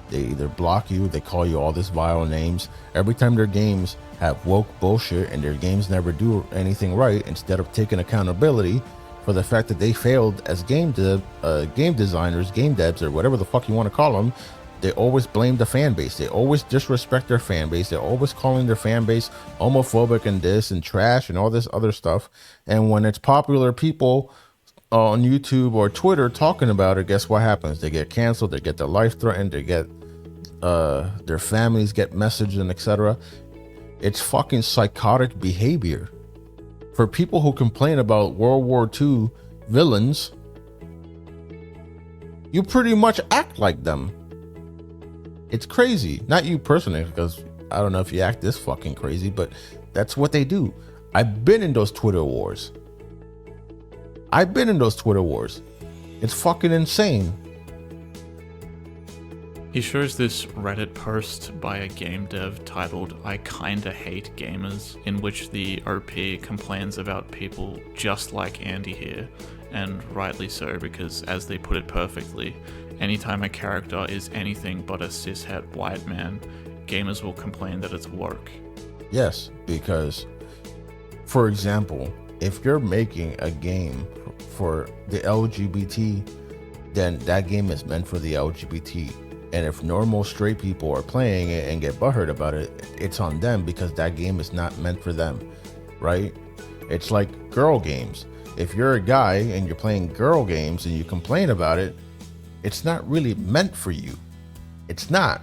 They either block you, they call you all this vile names. Every time their games have woke bullshit and their games never do anything right, instead of taking accountability for the fact that they failed as game designers, game devs, or whatever the fuck you want to call them, they always blame the fan base. They always disrespect their fan base. They're always calling their fan base homophobic and this and trash and all this other stuff. And when it's popular people on YouTube or Twitter talking about it, guess what happens? They get canceled, they get their life threatened, they get their families get messaged and etc. It's fucking psychotic behavior. For people who complain about World War II villains, you pretty much act like them. It's crazy. Not you personally, because I don't know if you act this fucking crazy, but that's what they do. I've been in those Twitter wars. It's fucking insane. He shows this Reddit post by a game dev titled "I Kinda Hate Gamers," in which the OP complains about people just like Andy here, and rightly so, because as they put it perfectly, anytime a character is anything but a cishet white man, gamers will complain that it's work. Yes, because, for example, if you're making a game for the LGBT, then that game is meant for the LGBT. And if normal straight people are playing it and get butthurt about it, it's on them because that game is not meant for them, right? It's like girl games. If you're a guy and you're playing girl games and you complain about it, it's not really meant for you. It's not.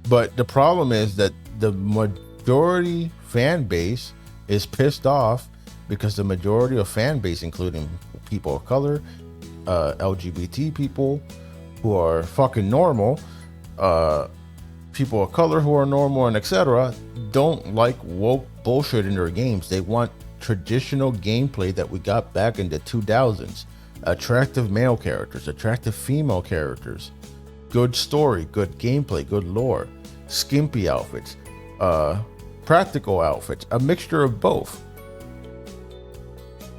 But the problem is that the majority fan base is pissed off because the majority of fan base, including people of color, LGBT people, who are fucking normal, people of color who are normal, and etc., don't like woke bullshit in their games. They want traditional gameplay that we got back in the 2000s. Attractive male characters, attractive female characters, good story, good gameplay, good lore, skimpy outfits, practical outfits, a mixture of both.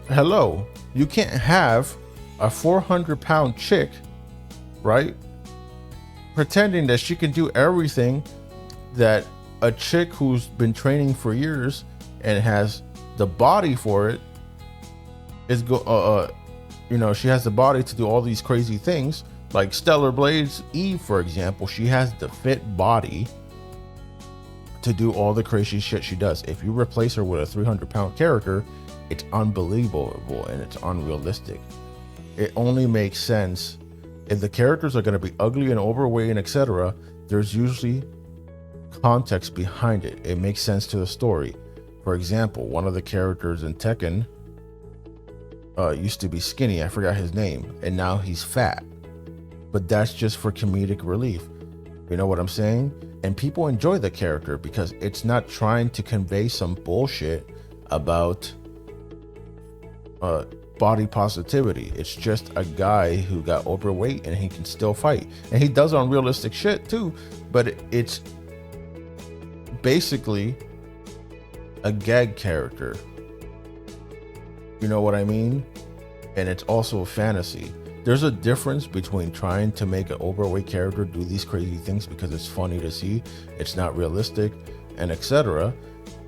Hello, you can't have a 400-pound chick, right, pretending that she can do everything that a chick who's been training for years and has the body for it is she has the body to do all these crazy things. Like Stellar Blades Eve, for example, she has the fit body to do all the crazy shit she does. If you replace her with a 300-pound character, it's unbelievable and it's unrealistic. It only makes sense if the characters are going to be ugly and overweight and etc. There's usually context behind it. It makes sense to the story. For example, one of the characters in Tekken used to be skinny. I forgot his name, and now he's fat. But that's just for comedic relief. You know what I'm saying? And people enjoy the character because it's not trying to convey some bullshit about body positivity. It's just a guy who got overweight and he can still fight, and he does unrealistic shit too, but it's basically a gag character, you know what I mean? And it's also a fantasy. There's a difference between trying to make an overweight character do these crazy things because it's funny to see, it's not realistic, and etc.,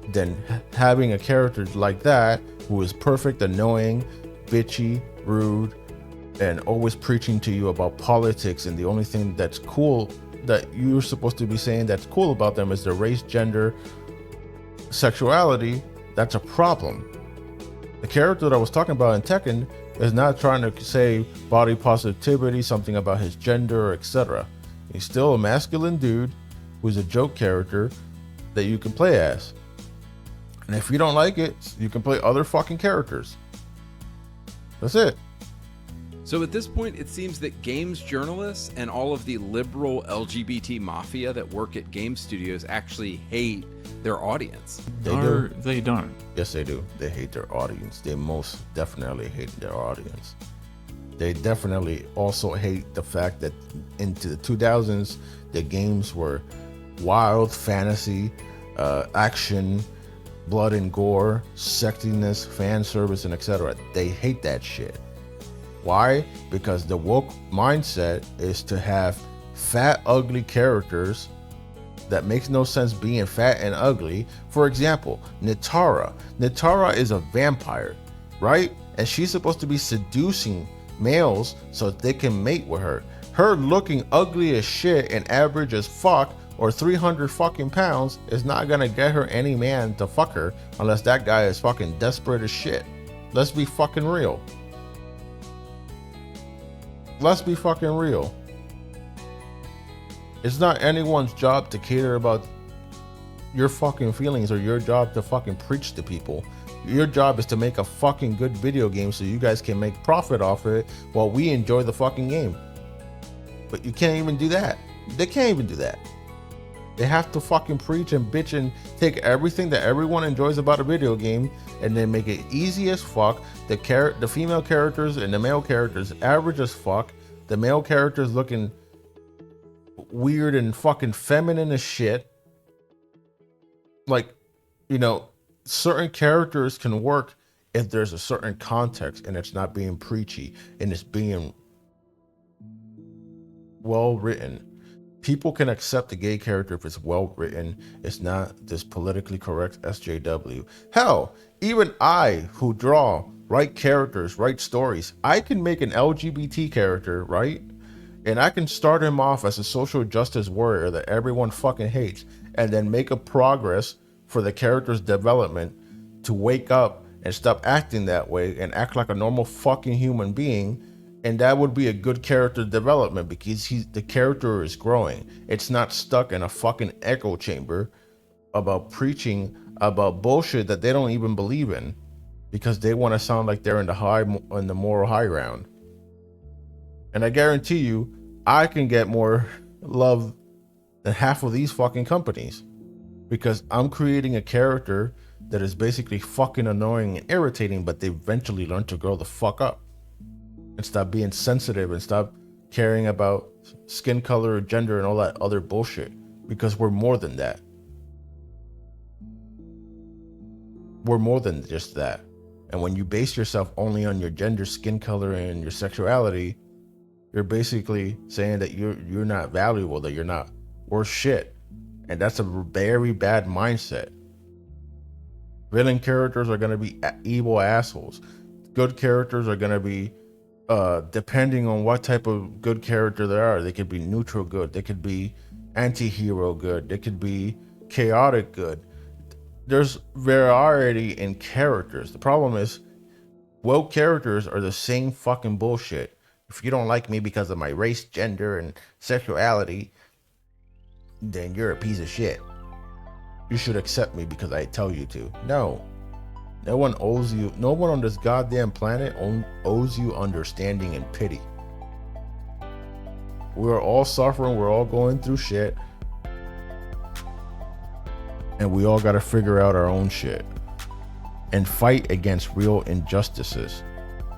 than having a character like that who is perfect, annoying, bitchy, rude, and always preaching to you about politics, and the only thing that's cool that you're supposed to be saying that's cool about them is their race, gender, sexuality. That's a problem. The character that I was talking about in Tekken is not trying to say body positivity, something about his gender, etc. He's still a masculine dude who's a joke character that you can play as. And if you don't like it, you can play other fucking characters. That's it. So at this point, it seems that games journalists and all of the liberal LGBT mafia that work at game studios actually hate their audience. They don't. Yes, they do. They hate their audience. They most definitely hate their audience. They definitely also hate the fact that into the 2000s, the games were wild fantasy, action, blood and gore, sexiness, fan service, and etc. They hate that shit. Why? Because the woke mindset is to have fat, ugly characters that makes no sense being fat and ugly. For example, Nitara. Nitara is a vampire, right? And she's supposed to be seducing males so they can mate with her. Her looking ugly as shit and average as fuck, or 300 fucking pounds, is not gonna get her any man to fuck her unless that guy is fucking desperate as shit. Let's be fucking real. Let's be fucking real. It's not anyone's job to cater about your fucking feelings or your job to fucking preach to people. Your job is to make a fucking good video game so you guys can make profit off it while we enjoy the fucking game. But you can't even do that. They can't even do that. They have to fucking preach and bitch and take everything that everyone enjoys about a video game and then make it easy as fuck. The female characters and the male characters average as fuck. The male characters looking weird and fucking feminine as shit. Like, you know, certain characters can work if there's a certain context and it's not being preachy and it's being well written. People can accept a gay character if it's well written. It's not this politically correct SJW. Hell, even I, who write characters, write stories, I can make an LGBT character, right? And I can start him off as a social justice warrior that everyone fucking hates, and then make a progress for the character's development to wake up and stop acting that way and act like a normal fucking human being. And that would be a good character development because the character is growing. It's not stuck in a fucking echo chamber about preaching about bullshit that they don't even believe in because they want to sound like they're in the moral high ground. And I guarantee you, I can get more love than half of these fucking companies because I'm creating a character that is basically fucking annoying and irritating, but they eventually learn to grow the fuck up and stop being sensitive and stop caring about skin color, gender, and all that other bullshit, because we're more than that. We're more than just that. And when you base yourself only on your gender, skin color, and your sexuality, you're basically saying that you're not valuable, that you're not worth shit. And that's a very bad mindset. Villain characters are going to be evil assholes. Good characters are going to be depending on what type of good character they are. They could be neutral good, they could be anti-hero good, they could be chaotic good. There's variety in characters. The problem is, woke characters are the same fucking bullshit. If you don't like me because of my race, gender, and sexuality, then you're a piece of shit. You should accept me because I tell you to. No. No one owes you, no one on this goddamn planet owes you understanding and pity. We're all suffering, we're all going through shit. And we all gotta figure out our own shit. And fight against real injustices.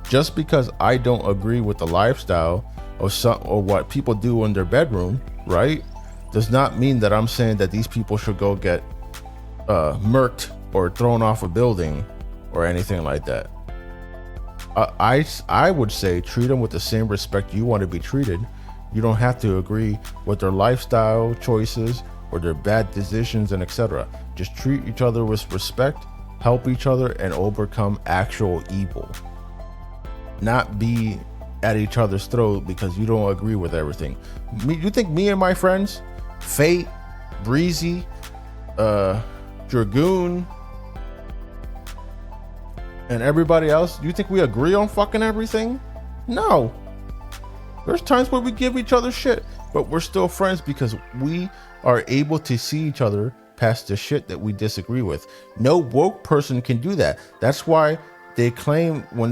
Just because I don't agree with the lifestyle or what people do in their bedroom, right? Does not mean that I'm saying that these people should go get murked or thrown off a building or anything like that. I would say treat them with the same respect you want to be treated. You don't have to agree with their lifestyle choices or their bad decisions and etc. Just treat each other with respect, help each other, and overcome actual evil. Not be at each other's throat because you don't agree with everything. You think me and my friends, Fate, Breezy, Dragoon, and everybody else, you think we agree on fucking everything? No. There's times where we give each other shit, but we're still friends because we are able to see each other past the shit that we disagree with. No woke person can do that. That's why they claim when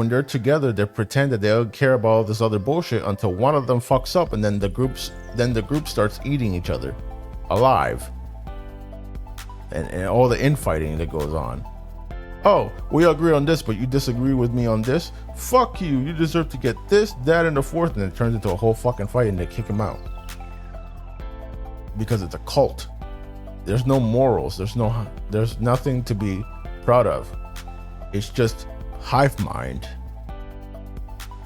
they're together, they pretend that they don't care about all this other bullshit until one of them fucks up, and then the group starts eating each other alive, and all the infighting that goes on. Oh, we agree on this, but you disagree with me on this? Fuck you. You deserve to get this, that, and the fourth. And it turns into a whole fucking fight and they kick him out. Because it's a cult. There's no morals. There's nothing to be proud of. It's just hive mind.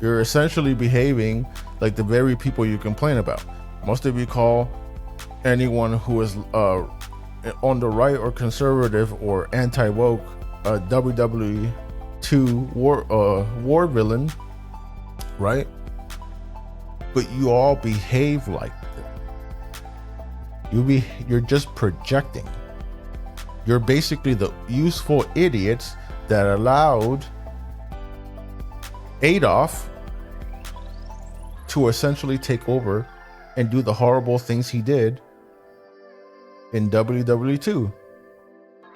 You're essentially behaving like the very people you complain about. Most of you call anyone who is on the right or conservative or anti-woke a WWE2 war villain, right? But you all behave like that. You're just projecting. You're basically the useful idiots that allowed Adolf to essentially take over and do the horrible things he did in WWE2.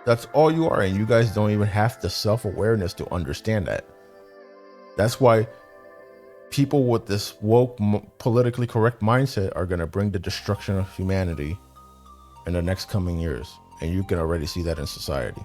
That's all you are, and you guys don't even have the self-awareness to understand that. That's why people with this woke, politically correct mindset are going to bring the destruction of humanity in the next coming years, and you can already see that in society.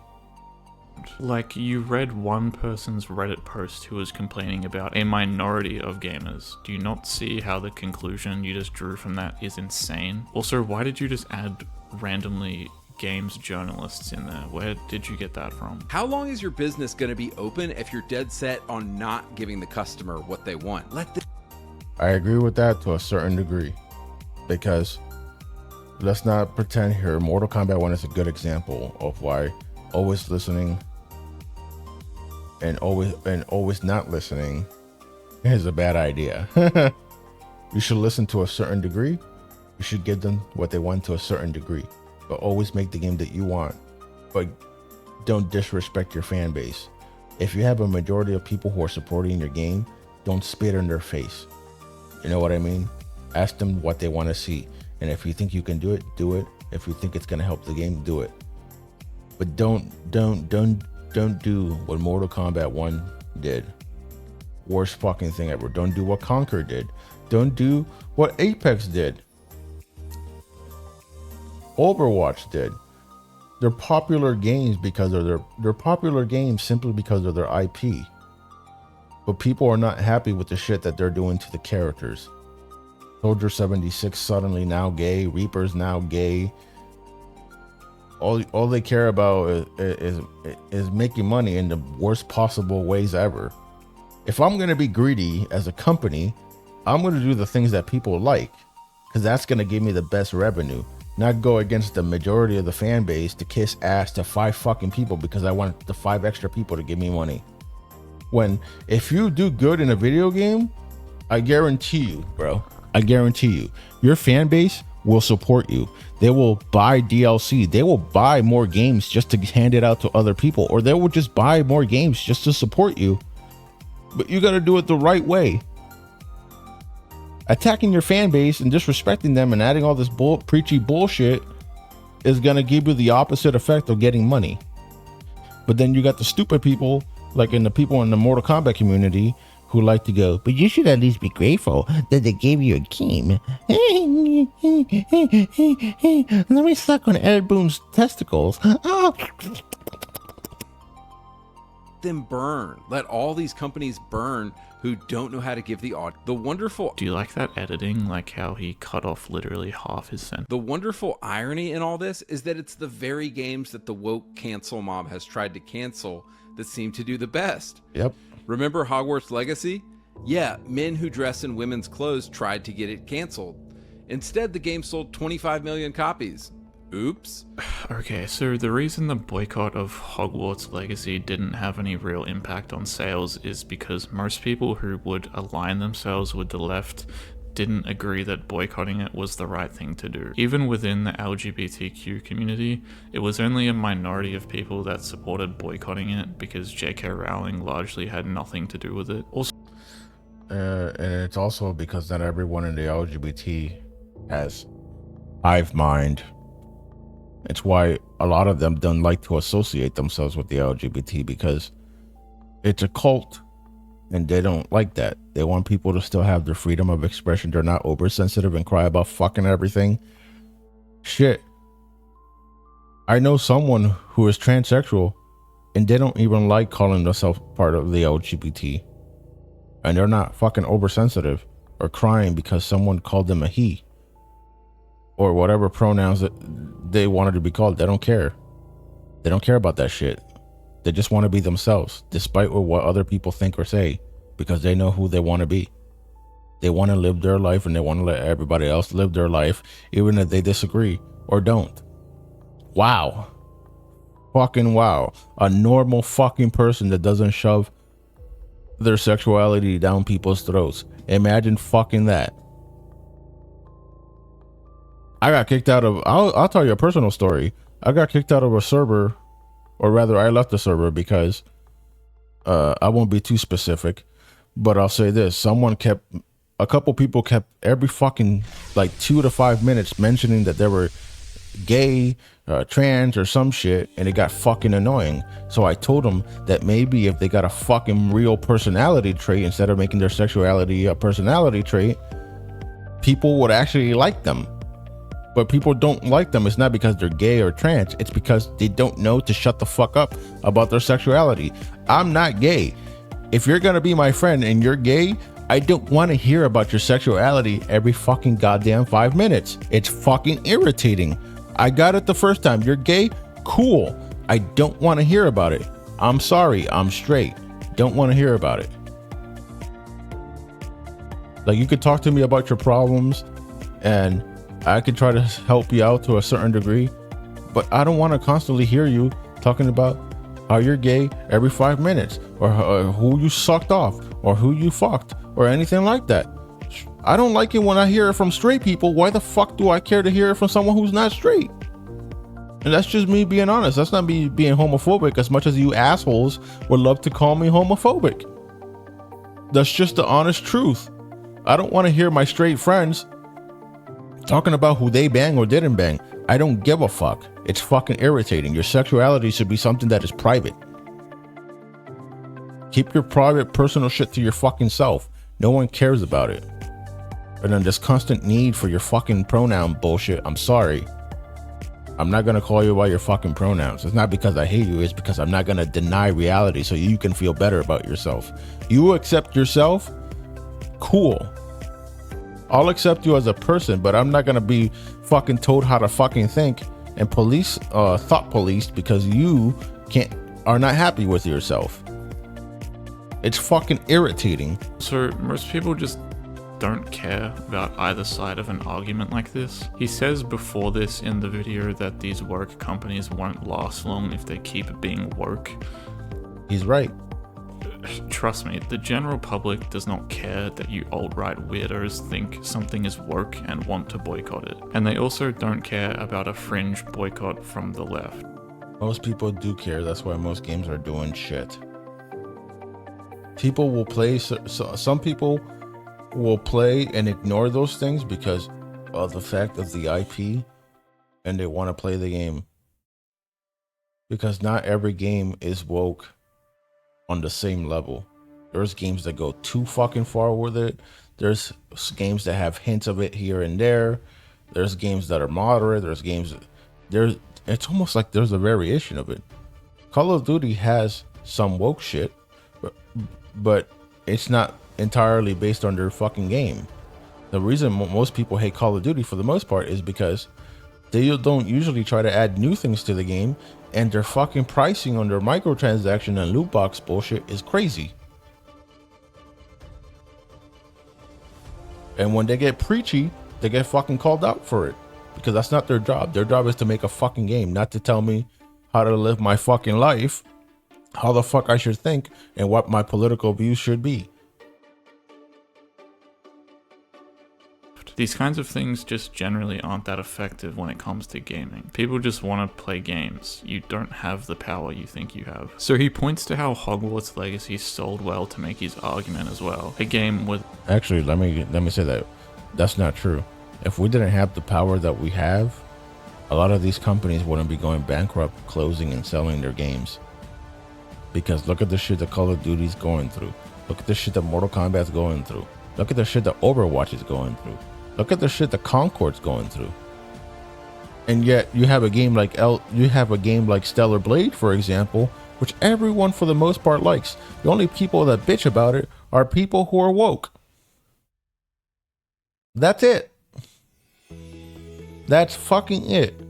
Like, you read one person's Reddit post who was complaining about a minority of gamers. Do you not see how the conclusion you just drew from that is insane? Also, why did you just add randomly games journalists in there? Where did you get that from? How long is your business going to be open if you're dead set on not giving the customer what they want? I agree with that to a certain degree, because let's not pretend here. Mortal Kombat 1 is a good example of why always listening and always not listening is a bad idea. You should listen to a certain degree. You should give them what they want to a certain degree, but always make the game that you want. But don't disrespect your fan base. If you have a majority of people who are supporting your game, don't spit in their face. You know what I mean? Ask them what they want to see. And if you think you can do it, do it. If you think it's going to help the game, do it. But don't do what Mortal Kombat 1 did. Worst fucking thing ever. Don't do what Conquer did. Don't do what Apex did. Overwatch did. They're popular games because of they're popular games simply because of their IP. But people are not happy with the shit that they're doing to the characters. Soldier 76 suddenly now gay. Reaper's now gay. All they care about is making money in the worst possible ways ever. If I'm going to be greedy as a company, I'm going to do the things that people like, because that's going to give me the best revenue. Not go against the majority of the fan base to kiss ass to 5 fucking people because I want the 5 extra people to give me money. When if you do good in a video game, I guarantee you, bro, I guarantee you, your fan base will support you. They will buy DLC. They will buy more games just to hand it out to other people, or they will just buy more games just to support you. But you got to do it the right way. Attacking your fan base and disrespecting them and adding all this preachy bullshit is going to give you the opposite effect of getting money. But then you got the stupid people, like in the people in the Mortal Kombat community, who like to go, but you should at least be grateful that they gave you a game. Let me suck on Ed Boon's testicles. Oh. Them burn. Let all these companies burn who don't know how to give the wonderful. Do you like that editing? Like how he cut off literally half his sentence? The wonderful irony in all this is that it's the very games that the woke cancel mob has tried to cancel that seem to do the best. Yep. Remember Hogwarts Legacy? Yeah, men who dress in women's clothes tried to get it canceled. Instead, the game sold 25 million copies. Oops. Okay, so the reason the boycott of Hogwarts Legacy didn't have any real impact on sales is because most people who would align themselves with the left didn't agree that boycotting it was the right thing to do. Even within the LGBTQ community, it was only a minority of people that supported boycotting it because J.K. Rowling largely had nothing to do with it. Also, and it's also because not everyone in the LGBT has hive mind. It's why a lot of them don't like to associate themselves with the LGBT, because it's a cult. And they don't like that. They want people to still have their freedom of expression. They're not oversensitive and cry about fucking everything. Shit. I know someone who is transsexual and they don't even like calling themselves part of the LGBT. And they're not fucking oversensitive or crying because someone called them a he. Or whatever pronouns that they wanted to be called. They don't care. They don't care about that shit. They just want to be themselves, despite what other people think or say, because they know who they want to be. They want to live their life and they want to let everybody else live their life, even if they disagree or don't. Wow. Fucking wow. A normal fucking person that doesn't shove their sexuality down people's throats. Imagine fucking that. I got kicked out of, I'll tell you a personal story. I got kicked out of a server, or rather I left the server because I won't be too specific, but I'll say this. A couple people kept every fucking like 2 to 5 minutes mentioning that they were gay, trans or some shit, and it got fucking annoying. So I told them that maybe if they got a fucking real personality trait instead of making their sexuality a personality trait, people would actually like them. But people don't like them. It's not because they're gay or trans. It's because they don't know to shut the fuck up about their sexuality. I'm not gay. If you're gonna be my friend and you're gay, I don't want to hear about your sexuality every fucking goddamn 5 minutes. It's fucking irritating. I got it the first time. You're gay? Cool. I don't want to hear about it. I'm sorry. I'm straight. Don't want to hear about it. Like, you could talk to me about your problems and I could try to help you out to a certain degree, but I don't want to constantly hear you talking about how you're gay every 5 minutes, or who you sucked off, or who you fucked, or anything like that. I don't like it when I hear it from straight people. Why the fuck do I care to hear it from someone who's not straight? And that's just me being honest. That's not me being homophobic, as much as you assholes would love to call me homophobic. That's just the honest truth. I don't want to hear my straight friends talking about who they bang or didn't bang. I don't give a fuck. It's fucking irritating. Your sexuality should be something that is private. Keep your private, personal shit to your fucking self. No one cares about it. And then this constant need for your fucking pronoun bullshit. I'm sorry. I'm not gonna call you by your fucking pronouns. It's not because I hate you. It's because I'm not gonna deny reality so you can feel better about yourself. You accept yourself? Cool. I'll accept you as a person, but I'm not gonna be fucking told how to fucking think and thought policed because you are not happy with yourself. It's fucking irritating. So most people just don't care about either side of an argument like this. He says before this in the video that these woke companies won't last long if they keep being woke. He's right. Trust me, the general public does not care that you alt-right weirdos think something is woke and want to boycott it. And they also don't care about a fringe boycott from the left. Most people do care. That's why most games are doing shit. People will play, some people will play and ignore those things because of the fact of the IP, and they want to play the game. Because not every game is woke on the same level. There's games that go too fucking far with it. There's games that have hints of it here and there. There's games that are moderate. There's games it's almost like there's a variation of it. Call of Duty has some woke shit, but it's not entirely based on their fucking game. The reason most people hate Call of Duty for the most part is because they don't usually try to add new things to the game, and their fucking pricing on their microtransaction and loot box bullshit is crazy. And when they get preachy, they get fucking called out for it, because that's not their job. Their job is to make a fucking game, not to tell me how to live my fucking life, how the fuck I should think, and what my political views should be. These kinds of things just generally aren't that effective when it comes to gaming. People just want to play games. You don't have the power you think you have. So he points to how Hogwarts Legacy sold well to make his argument as well. A game with... Actually, let me say that. That's not true. If we didn't have the power that we have, a lot of these companies wouldn't be going bankrupt, closing and selling their games. Because look at the shit that Call of Duty's going through. Look at the shit that Mortal Kombat's going through. Look at the shit that Overwatch is going through. Look at the shit that Concord's going through. And yet you have a game like Stellar Blade, for example, which everyone for the most part likes. The only people that bitch about it are people who are woke. That's it. That's fucking it.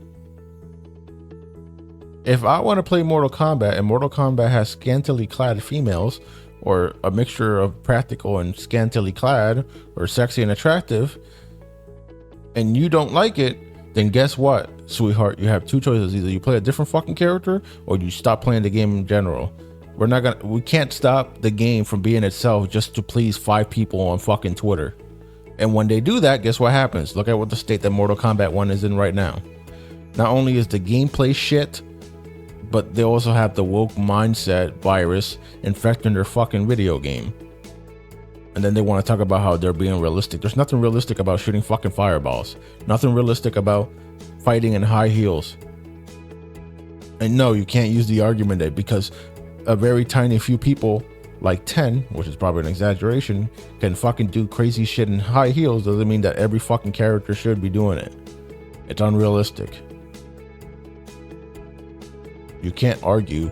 If I want to play Mortal Kombat and Mortal Kombat has scantily clad females, or a mixture of practical and scantily clad, or sexy and attractive, and you don't like it, then guess what, sweetheart? You have two choices. Either you play a different fucking character or you stop playing the game in general. We can't stop the game from being itself just to please 5 people on fucking Twitter. And when they do that, guess what happens? Look at what the state that Mortal Kombat 1 is in right now. Not only is the gameplay shit, but they also have the woke mindset virus infecting their fucking video game. And then they want to talk about how they're being realistic. There's nothing realistic about shooting fucking fireballs. Nothing realistic about fighting in high heels. And no, you can't use the argument that because a very tiny few people, like 10, which is probably an exaggeration, can fucking do crazy shit in high heels doesn't mean that every fucking character should be doing it. It's unrealistic. You can't argue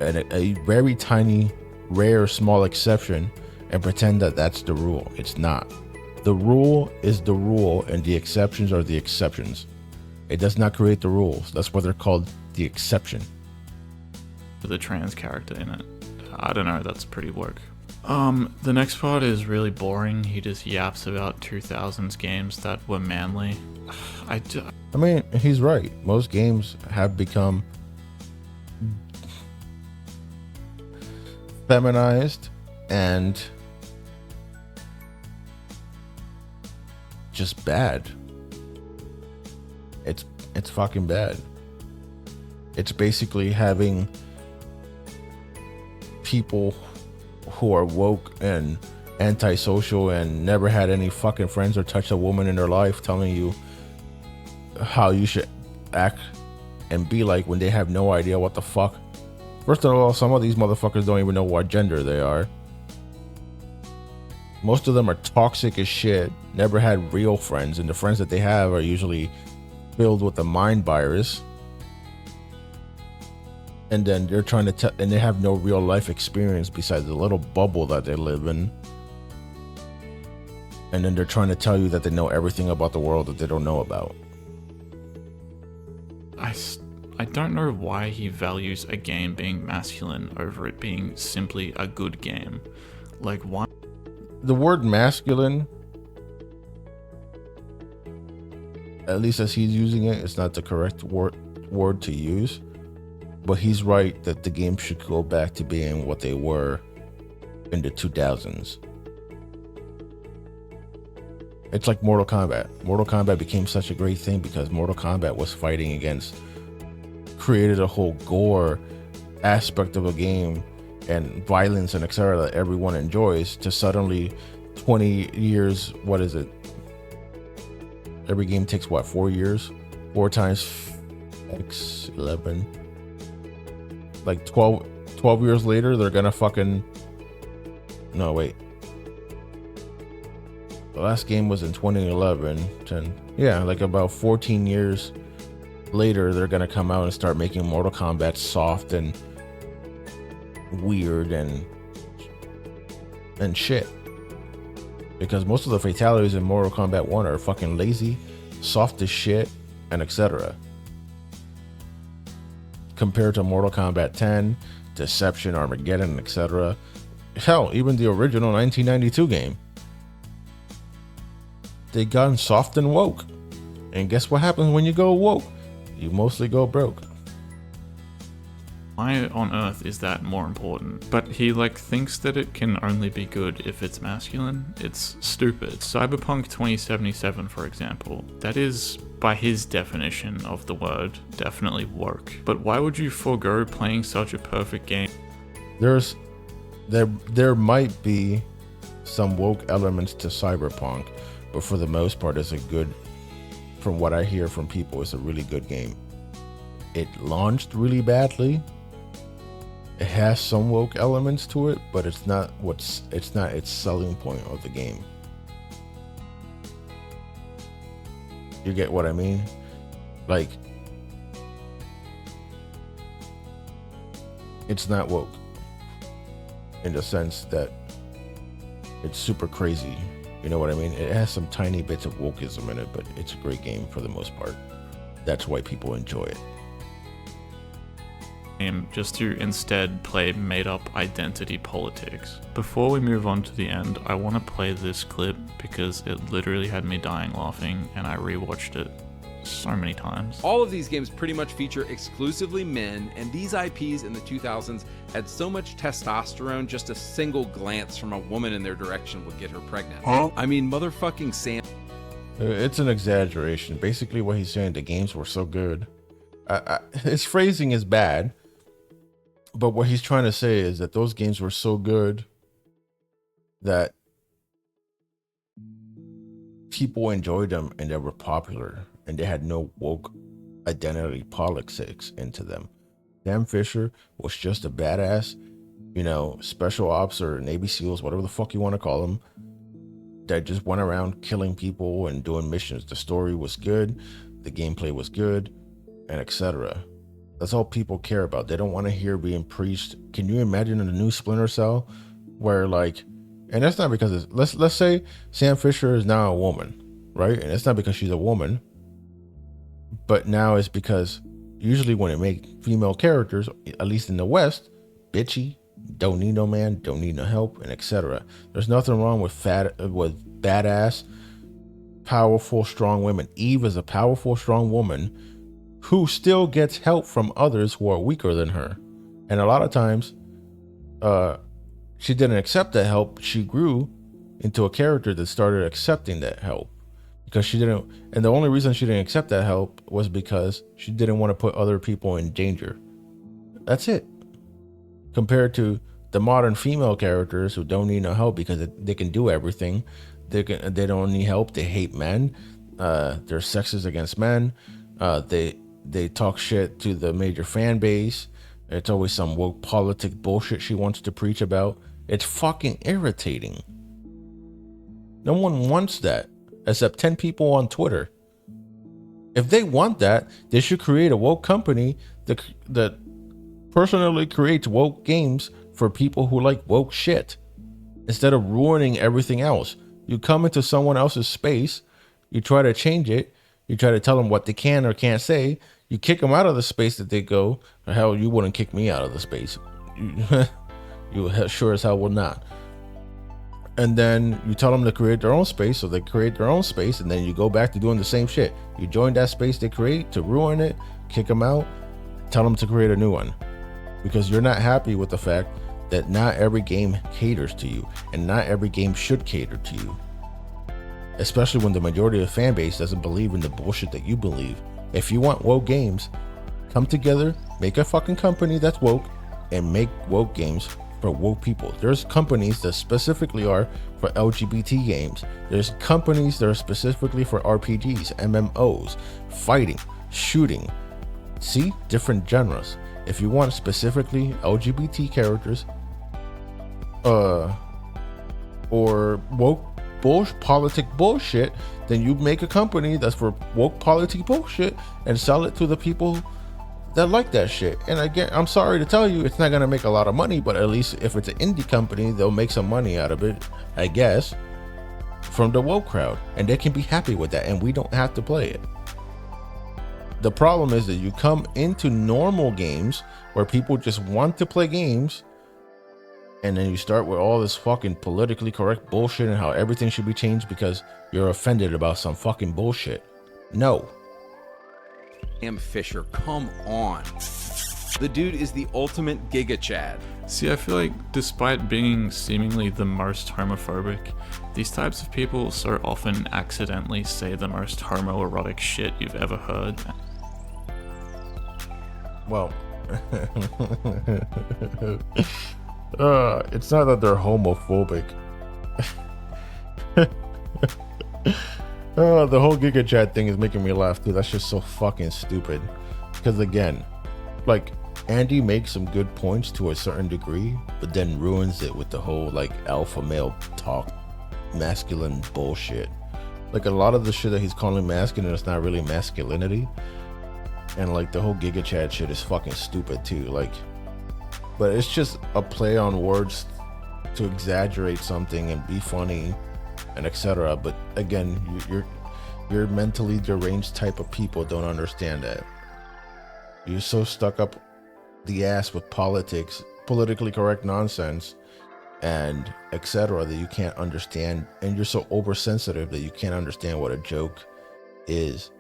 a very tiny, rare, small exception and pretend that that's the rule. It's not. The rule is the rule and the exceptions are the exceptions. It does not create the rules. That's why they're called the exception. The trans character in it. I don't know, that's pretty woke. The next part is really boring. He just yaps about 2000s games that were manly. I mean, he's right. Most games have become feminized and just bad. It's fucking bad. It's basically having people who are woke and antisocial and never had any fucking friends or touched a woman in their life telling you how you should act and be like when they have no idea what the fuck. First of all, some of these motherfuckers don't even know what gender they are. Most of them are toxic as shit, never had real friends, and the friends that they have are usually filled with the mind virus. And then they're trying to and they have no real life experience besides the little bubble that they live in. And then they're trying to tell you that they know everything about the world that they don't know about. I don't know why he values a game being masculine over it being simply a good game. Like, why? The word masculine, at least as he's using it, it's not the correct word to use. But he's right that the game should go back to being what they were in the 2000s. It's like Mortal Kombat. Mortal Kombat became such a great thing because Mortal Kombat was fighting against, created a whole gore aspect of a game and violence and etc. that everyone enjoys, to suddenly 20 years, what is it? Every game takes what, 4 years? 4 times X 11. Like 12 years later, they're gonna fucking... No, wait. The last game was in 2011. Yeah, like about 14 years later, they're gonna come out and start making Mortal Kombat soft and weird and shit. Because most of the fatalities in Mortal Kombat 1 are fucking lazy, soft as shit, and etc. Compared to Mortal Kombat 10, Deception, Armageddon, etc. Hell, even the original 1992 game. They got soft and woke. And guess what happens when you go woke? You mostly go broke. Why on earth is that more important? But he thinks that it can only be good if it's masculine. It's stupid. Cyberpunk 2077, for example, that is, by his definition of the word, definitely woke. But why would you forego playing such a perfect game? There might be some woke elements to Cyberpunk, but for the most part, it's a good, from what I hear from people, it's a really good game. It launched really badly. It has some woke elements to it, but it's not its selling point of the game. You get what I mean? Like, it's not woke in the sense that it's super crazy. You know what I mean? It has some tiny bits of wokeism in it, but it's a great game for the most part. That's why people enjoy it. just to instead play made-up identity politics. Before we move on to the end, I want to play this clip because it literally had me dying laughing and I rewatched it so many times. All of these games pretty much feature exclusively men, and these IPs in the 2000s had so much testosterone, just a single glance from a woman in their direction would get her pregnant. I mean, motherfucking Sam. It's an exaggeration. Basically what he's saying, the games were so good. His phrasing is bad, but what he's trying to say is that those games were so good that people enjoyed them and they were popular and they had no woke identity politics into them. Sam Fisher was just a badass, you know, special ops or Navy SEALs, whatever the fuck you want to call them, that just went around killing people and doing missions. The story was good, the gameplay was good, and etc. That's all people care about. They don't want to hear being preached. Can you imagine in a new Splinter Cell where, like, and that's not because it's, let's say Sam Fisher is now a woman, right? And it's not because she's a woman, but now it's because usually when it make female characters, at least in the West, bitchy, don't need no man, don't need no help, and etc. There's nothing wrong with badass, powerful, strong women. Eve is a powerful, strong woman who still gets help from others who are weaker than her. And a lot of times, she didn't accept that help. She grew into a character that started accepting that help because she didn't. And the only reason she didn't accept that help was because she didn't want to put other people in danger. That's it. Compared to the modern female characters who don't need no help because they can do everything. They don't need help. They hate men. They're sexist against men. They talk shit to the major fan base. It's always some woke politic bullshit she wants to preach about. It's fucking irritating. No one wants that except 10 people on Twitter. If they want that, they should create a woke company that personally creates woke games for people who like woke shit instead of ruining everything else. You come into someone else's space, you try to change it, you try to tell them what they can or can't say, you kick them out of the space that they go. Hell, you wouldn't kick me out of the space. You sure as hell would not. And then you tell them to create their own space, so they create their own space, and then you go back to doing the same shit. You join that space they create to ruin it, kick them out, tell them to create a new one. Because you're not happy with the fact that not every game caters to you, and not every game should cater to you. Especially when the majority of the fan base doesn't believe in the bullshit that you believe. If you want woke games, come together, make a fucking company that's woke, and make woke games for woke people. There's companies that specifically are for LGBT games. There's companies that are specifically for RPGs, MMOs, fighting, shooting. See, different genres. If you want specifically LGBT characters, or woke politic bullshit, then you make a company that's for woke politic bullshit and sell it to the people that like that shit. And again, I'm sorry to tell you, it's not gonna make a lot of money, but at least if it's an indie company, they'll make some money out of it, I guess, from the woke crowd, and they can be happy with that, and we don't have to play it. The problem is that you come into normal games where people just want to play games, and then you start with all this fucking politically correct bullshit and how everything should be changed because you're offended about some fucking bullshit. No. Sam Fisher, come on. The dude is the ultimate Giga Chad. See, I feel like despite being seemingly the most homophobic, these types of people so often accidentally say the most homoerotic shit you've ever heard. Well, it's not that they're homophobic. The whole Giga Chat thing is making me laugh too. That's just so fucking stupid. Because again, like, Andy makes some good points to a certain degree, but then ruins it with the whole like alpha male talk, masculine bullshit. Like a lot of the shit that he's calling masculine is not really masculinity. And like the whole Giga Chat shit is fucking stupid too. Like, but it's just a play on words to exaggerate something and be funny and etc. But again, you're mentally deranged type of people don't understand that. You're so stuck up the ass with politics, politically correct nonsense, and etc. that you can't understand, and you're so oversensitive that you can't understand what a joke is,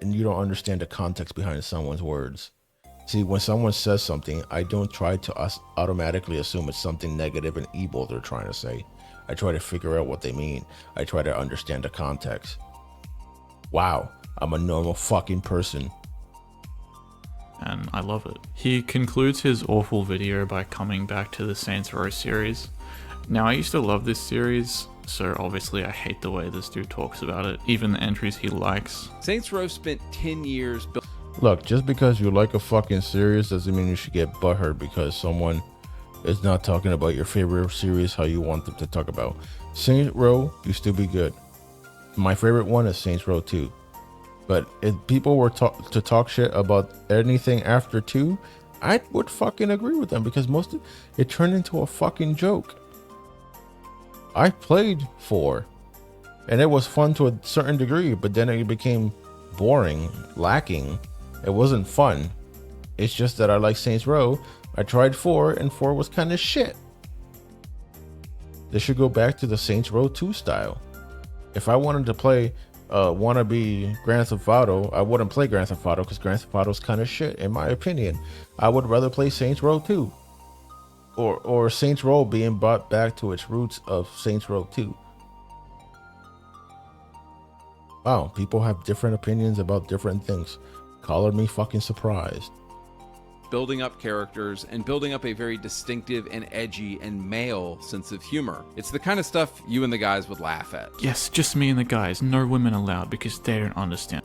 and you don't understand the context behind someone's words. See, when someone says something, I don't try to automatically assume it's something negative and evil they're trying to say. I try to figure out what they mean. I try to understand the context. Wow, I'm a normal fucking person. And I love it. He concludes his awful video by coming back to the Saints Row series. Now, I used to love this series, so obviously I hate the way this dude talks about it, even the entries he likes. Saints Row spent 10 years Look, just because you like a fucking series doesn't mean you should get butthurt because someone is not talking about your favorite series how you want them to talk about. Saints Row used to be good. My favorite one is Saints Row 2. But if people were to talk shit about anything after 2, I would fucking agree with them because most of it turned into a fucking joke. I played 4 and it was fun to a certain degree, but then it became boring, lacking. It wasn't fun. It's just that I like Saints Row. I tried 4 and 4 was kind of shit. They should go back to the Saints Row 2 style. If I wanted to play wannabe Grand Theft Auto, I wouldn't play Grand Theft Auto because Grand Theft Auto's kind of shit in my opinion. I would rather play Saints Row 2. Or Saints Row being brought back to its roots of Saints Row 2. Wow, people have different opinions about different things. Color me fucking surprised. building up characters and building up a very distinctive and edgy and male sense of humor. It's the kind of stuff you and the guys would laugh at. Yes, just me and the guys. No women allowed because they don't understand.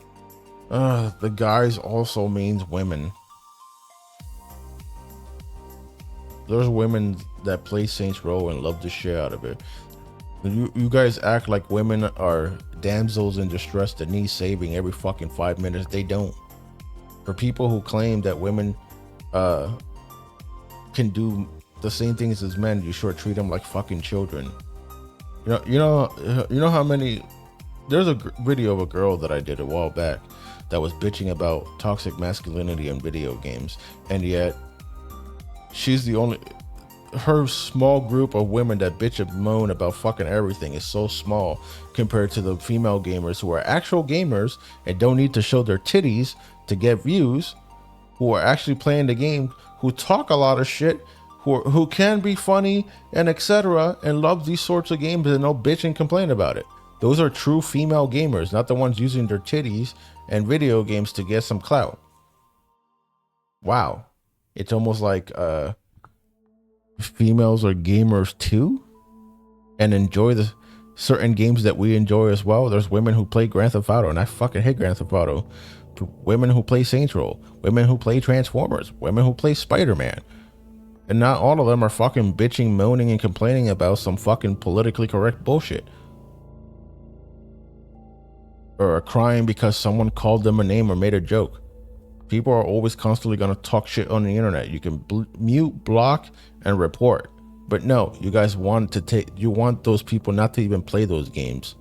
The guys also means women. There's women that play Saints Row and love the shit out of it. You guys act like women are damsels in distress that need saving every fucking 5 minutes. They don't. For people who claim that women can do the same things as men, you sure treat them like fucking children. You know how many. There's a video of a girl that I did a while back that was bitching about toxic masculinity in video games, and yet she's the only. Her small group of women that bitch and moan about fucking everything is so small compared to the female gamers who are actual gamers and don't need to show their titties to get views, who are actually playing the game, who talk a lot of shit, who can be funny and etc. and love these sorts of games and no bitch and complain about it. Those are true female gamers, not the ones using their titties and video games to get some clout. Wow. It's almost like females are gamers too and enjoy the certain games that we enjoy as well. There's women who play Grand Theft Auto, and I fucking hate Grand Theft Auto. Women who play Saints Row, women who play Transformers, women who play Spider-Man, and not all of them are fucking bitching, moaning, and complaining about some fucking politically correct bullshit, or crying because someone called them a name or made a joke. People are always constantly going to talk shit on the internet. You can mute, block, and report. But no, you guys want those people not to even play those games.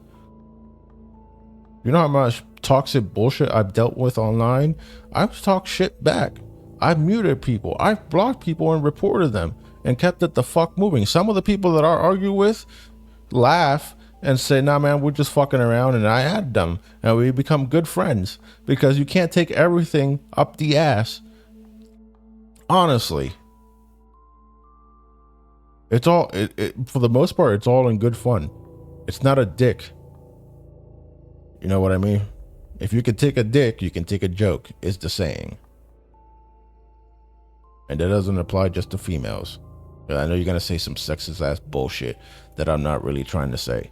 You know how much toxic bullshit I've dealt with online? I've talked shit back. I've muted people. I've blocked people and reported them and kept it the fuck moving. Some of the people that I argue with laugh and say, nah man, we're just fucking around, and I add them and we become good friends, because you can't take everything up the ass. Honestly, it's all for the most part, it's all in good fun. It's not a dick. You know what I mean? If you can take a dick, you can take a joke, is the saying. And that doesn't apply just to females. I know you're gonna say some sexist ass bullshit that I'm not really trying to say.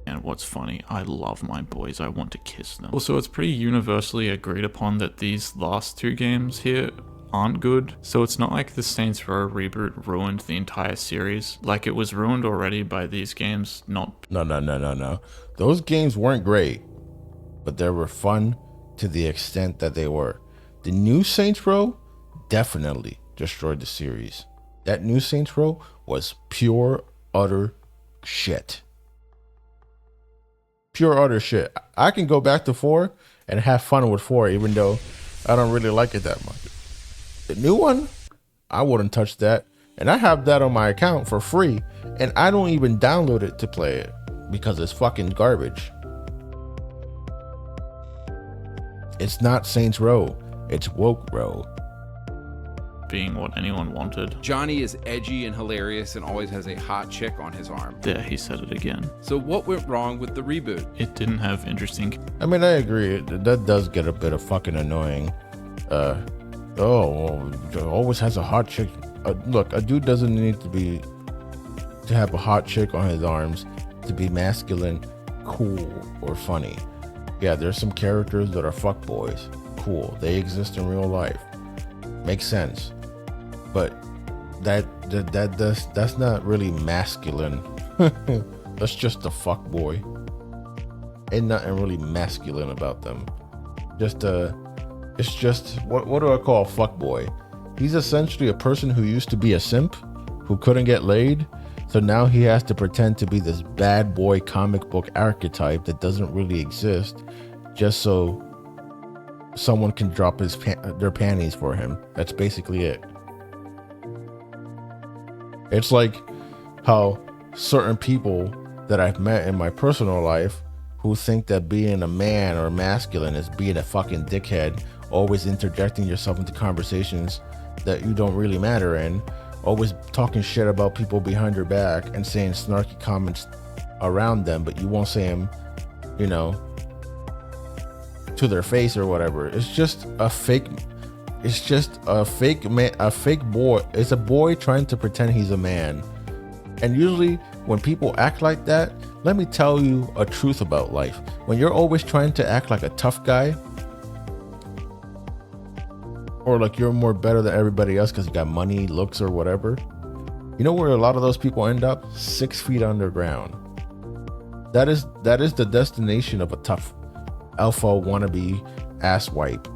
And what's funny, I love my boys, I want to kiss them. Also, it's pretty universally agreed upon that these last two games here aren't good, so it's not like the Saints Row reboot ruined the entire series. Like, it was ruined already by these games, not... No. Those games weren't great, but they were fun to the extent that they were. The new Saints Row definitely destroyed the series. That new Saints Row was pure, utter shit. Pure utter shit. I can go back to 4 and have fun with 4, even though I don't really like it that much. The new one, I wouldn't touch that. And I have that on my account for free, and I don't even download it to play it because it's fucking garbage. It's not Saints Row, it's Woke Row. Being what anyone wanted. Johnny is edgy and hilarious and always has a hot chick on his arm. There, he said it again. So what went wrong with the reboot? It didn't have interesting. I mean, I agree. That does get a bit of fucking annoying. Always has a hot chick. Look, a dude doesn't need to have a hot chick on his arms to be masculine, cool, or funny. Yeah, there's some characters that are fuckboys. Cool. They exist in real life. Makes sense. But that's not really masculine. That's just a fuckboy. Ain't nothing really masculine about them. It's just what do I call a fuckboy? He's essentially a person who used to be a simp, who couldn't get laid, so now he has to pretend to be this bad boy comic book archetype that doesn't really exist, just so someone can drop their panties for him. That's basically it. It's like how certain people that I've met in my personal life who think that being a man or masculine is being a fucking dickhead, always interjecting yourself into conversations that you don't really matter in, always talking shit about people behind your back and saying snarky comments around them, but you won't say them, to their face or whatever. It's just a fake man, a fake boy. It's a boy trying to pretend he's a man. And usually when people act like that, let me tell you a truth about life. When you're always trying to act like a tough guy, or like you're more better than everybody else because you got money, looks, or whatever, you know where a lot of those people end up? 6 feet underground. That is the destination of a tough alpha wannabe asswipe.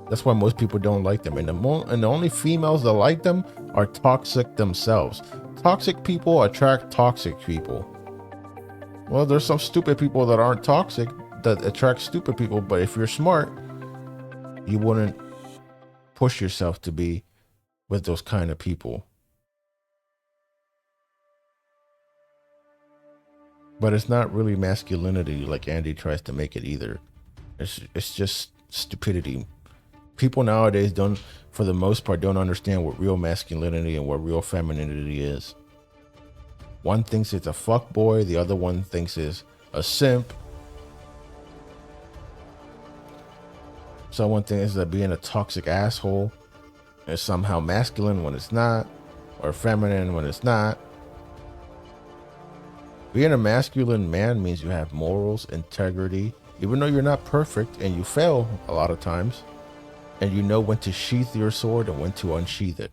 That's why most people don't like them. And the only females that like them are toxic themselves. Toxic people attract toxic people. Well, there's some stupid people that aren't toxic that attract stupid people, but if you're smart, you wouldn't push yourself to be with those kind of people. But it's not really masculinity like Andy tries to make it either. It's just stupidity. People nowadays for the most part, don't understand what real masculinity and what real femininity is. One thinks it's a fuckboy, the other one thinks it's a simp. Someone thinks that being a toxic asshole is somehow masculine when it's not, or feminine when it's not. Being a masculine man means you have morals, integrity, even though you're not perfect and you fail a lot of times, and you know when to sheath your sword and when to unsheath it.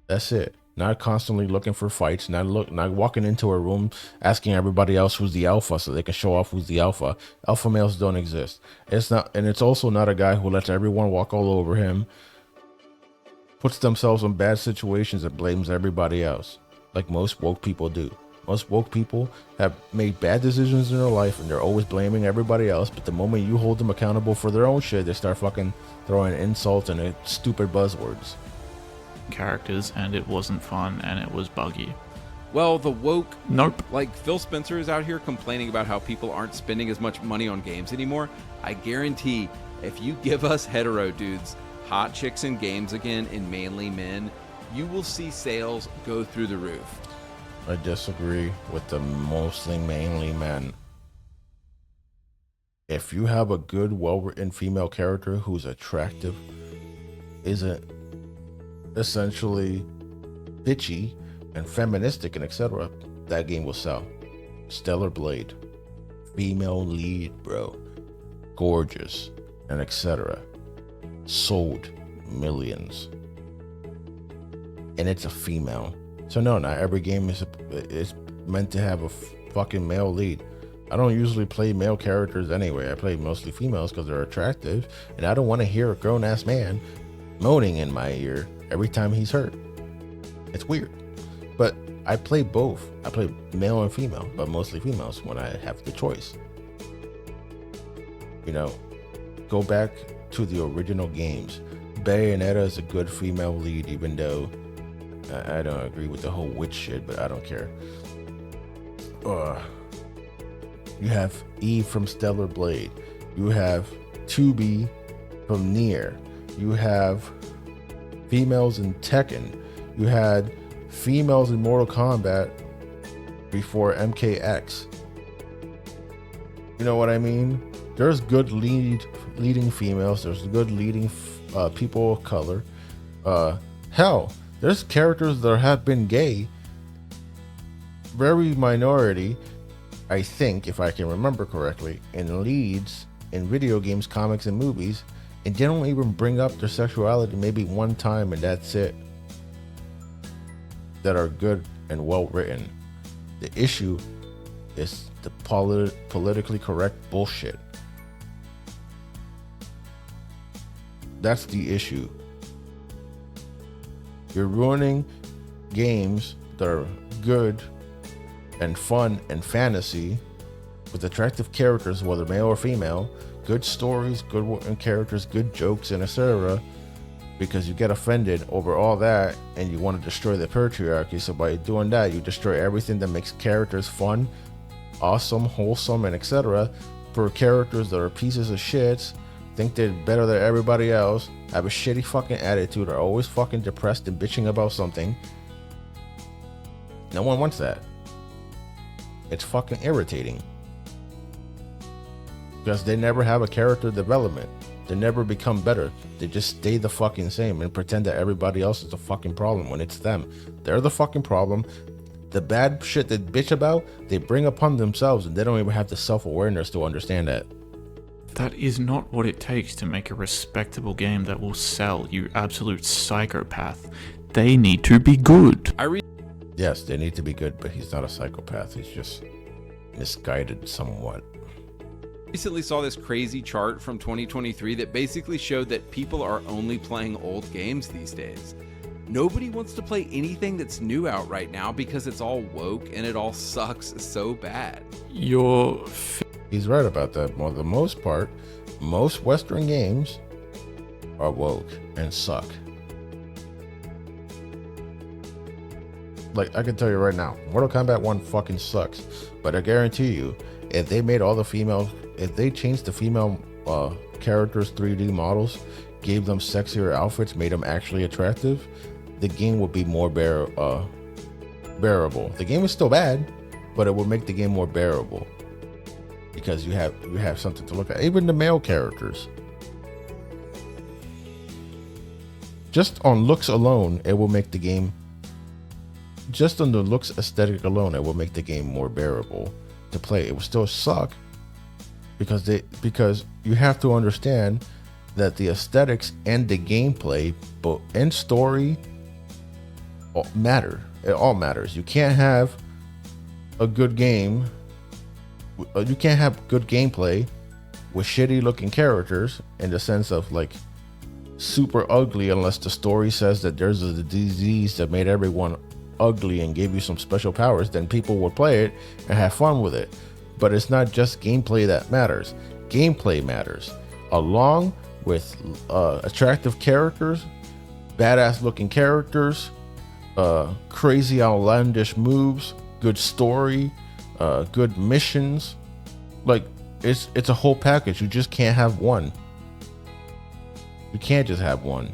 That's it. Not constantly looking for fights, not walking into a room asking everybody else who's the alpha so they can show off who's the alpha. Alpha males don't exist. It's also not a guy who lets everyone walk all over him, puts themselves in bad situations and blames everybody else, like most woke people do. Most woke people have made bad decisions in their life and they're always blaming everybody else, but the moment you hold them accountable for their own shit, they start fucking throwing insults and stupid buzzwords. Characters, and it wasn't fun, and it was buggy. Well, the woke... Nope. Like Phil Spencer is out here complaining about how people aren't spending as much money on games anymore. I guarantee if you give us hetero dudes hot chicks in games again and manly men, you will see sales go through the roof. I disagree with the mostly mainly men. If you have a good, well-written female character who's attractive, isn't essentially bitchy and feministic and etc., that game will sell. Stellar Blade, female lead, bro, gorgeous and etc., sold millions, and it's a female. So no, not every game is meant to have a fucking male lead. I don't usually play male characters anyway. I play mostly females because they're attractive, and I don't want to hear a grown-ass man moaning in my ear every time he's hurt. It's weird. But I play both. I play male and female, but mostly females when I have the choice. Go back to the original games. Bayonetta is a good female lead, even though I don't agree with the whole witch shit, but I don't care. You have Eve from Stellar Blade. You have 2B from Nier. You have females in Tekken. You had females in Mortal Kombat before MKX. You know what I mean? There's good leading females. There's good leading people of color. Hell, there's characters that have been gay. Very minority, I think, if I can remember correctly, in leads in video games, comics, and movies, and they don't even bring up their sexuality maybe one time, and that's it. That are good and well written. The issue is the politically correct bullshit. That's the issue. You're ruining games that are good and fun and fantasy with attractive characters, whether male or female, good stories, good working characters, good jokes, and etc. Because you get offended over all that and you want to destroy the patriarchy. So by doing that, you destroy everything that makes characters fun, awesome, wholesome, and etc. For characters that are pieces of shits, think they're better than everybody else, have a shitty fucking attitude, are always fucking depressed and bitching about something. No one wants that. It's fucking irritating. Because they never have a character development. They never become better. They just stay the fucking same and pretend that everybody else is the fucking problem when it's them. They're the fucking problem. The bad shit they bitch about, they bring upon themselves, and they don't even have the self-awareness to understand that. That is not what it takes to make a respectable game that will sell, you absolute psychopath. They need to be good. Yes, they need to be good, but he's not a psychopath. He's just misguided somewhat. Recently saw this crazy chart from 2023 that basically showed that people are only playing old games these days. Nobody wants to play anything that's new out right now because it's all woke and it all sucks so bad. He's right about that. For the most part, most Western games are woke and suck. Like, I can tell you right now, Mortal Kombat 1 fucking sucks. But I guarantee you, if they made all the female, if they changed the female characters 3D models, gave them sexier outfits, made them actually attractive, the game would be more bearable. The game is still bad, but it would make the game more bearable. Because you have something to look at. Even the male characters. Just on looks alone, it will make the game, just on the looks aesthetic alone, it will make the game more bearable to play. It will still suck because you have to understand that the aesthetics and the gameplay and story matter. It all matters. You can't have a good game. You can't have good gameplay with shitty looking characters in the sense of like super ugly, unless the story says that there's a disease that made everyone ugly and gave you some special powers. Then people will play it and have fun with it. But it's not just gameplay that matters. Gameplay matters along with attractive characters, badass looking characters, crazy outlandish moves, good story, good missions. Like it's a whole package. You just can't have one. You can't just have one,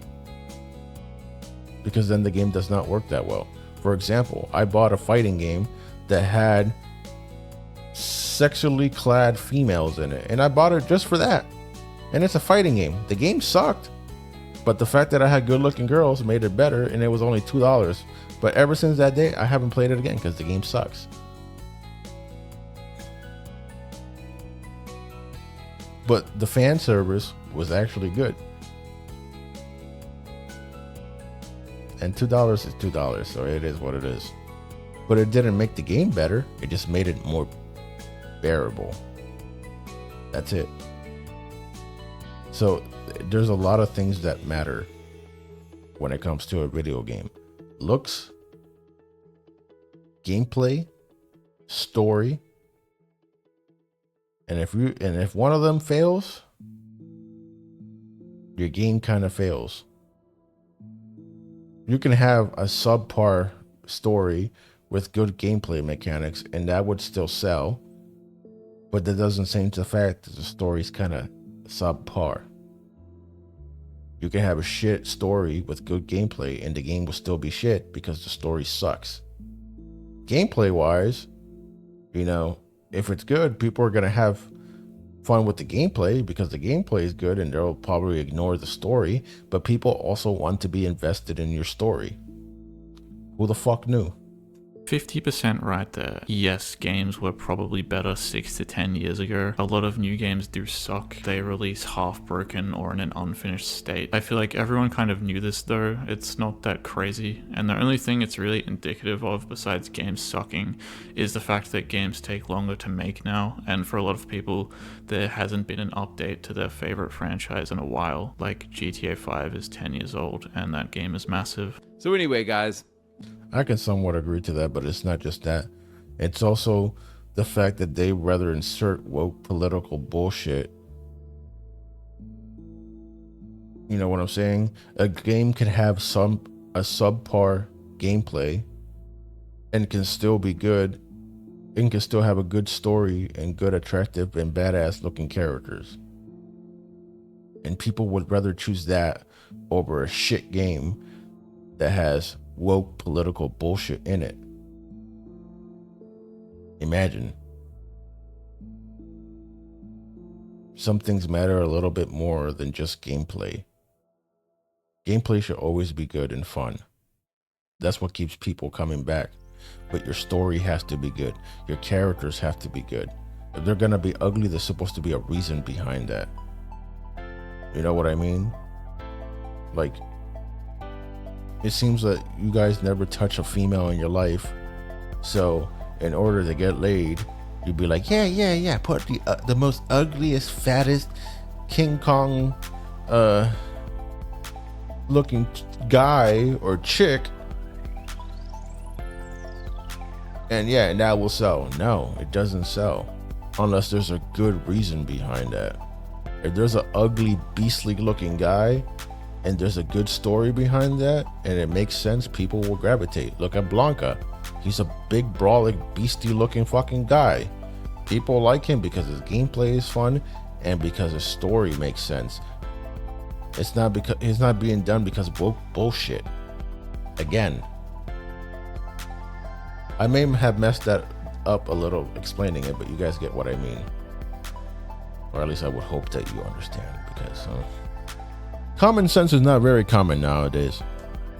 because then the game does not work that well. For example, I bought a fighting game that had sexually clad females in it, and I bought it just for that. And it's a fighting game. The game sucked, but the fact that I had good looking girls made it better, and it was only $2. But ever since that day, I haven't played it again because the game sucks. But the fan service was actually good. And $2 is $2, so it is what it is. But it didn't make the game better. It just made it more bearable. That's it. So there's a lot of things that matter when it comes to a video game. Looks, gameplay, story. And if one of them fails, your game kind of fails. You can have a subpar story with good gameplay mechanics, and that would still sell. But that doesn't change the fact that the story's kind of subpar. You can have a shit story with good gameplay, and the game will still be shit because the story sucks. Gameplay wise, you know, if it's good, people are going to have fun with the gameplay because the gameplay is good, and they'll probably ignore the story. But people also want to be invested in your story. Who the fuck knew? 50% right there. Yes, games were probably better 6 to 10 years ago. A lot of new games do suck. They release half broken or in an unfinished state. I feel like everyone kind of knew this though. It's not that crazy. And the only thing it's really indicative of besides games sucking is the fact that games take longer to make now. And for a lot of people, there hasn't been an update to their favorite franchise in a while. Like GTA 5 is 10 years old and that game is massive. So anyway, guys, I can somewhat agree to that, but it's not just that. It's also the fact that they rather insert woke political bullshit. You know what I'm saying? A game can have a subpar gameplay and can still be good and can still have a good story and good, attractive, and badass looking characters. And people would rather choose that over a shit game that has woke political bullshit in it. Imagine. Some things matter a little bit more than just gameplay. Gameplay should always be good and fun. That's what keeps people coming back. But your story has to be good. Your characters have to be good. If they're gonna be ugly, there's supposed to be a reason behind that. You know what I mean? Like, it seems that you guys never touch a female in your life. So in order to get laid, you'd be like, yeah, put the most ugliest, fattest King Kong looking guy or chick, and that will sell. No, it doesn't sell unless there's a good reason behind that. If there's an ugly, beastly looking guy and there's a good story behind that, and it makes sense, people will gravitate. Look at Blanca. He's a big, brawling, beastie looking fucking guy. People like him because his gameplay is fun and because his story makes sense. It's not because it's not being done because of bullshit. Again, I may have messed that up a little explaining it, but you guys get what I mean. Or at least I would hope that you understand, because common sense is not very common nowadays.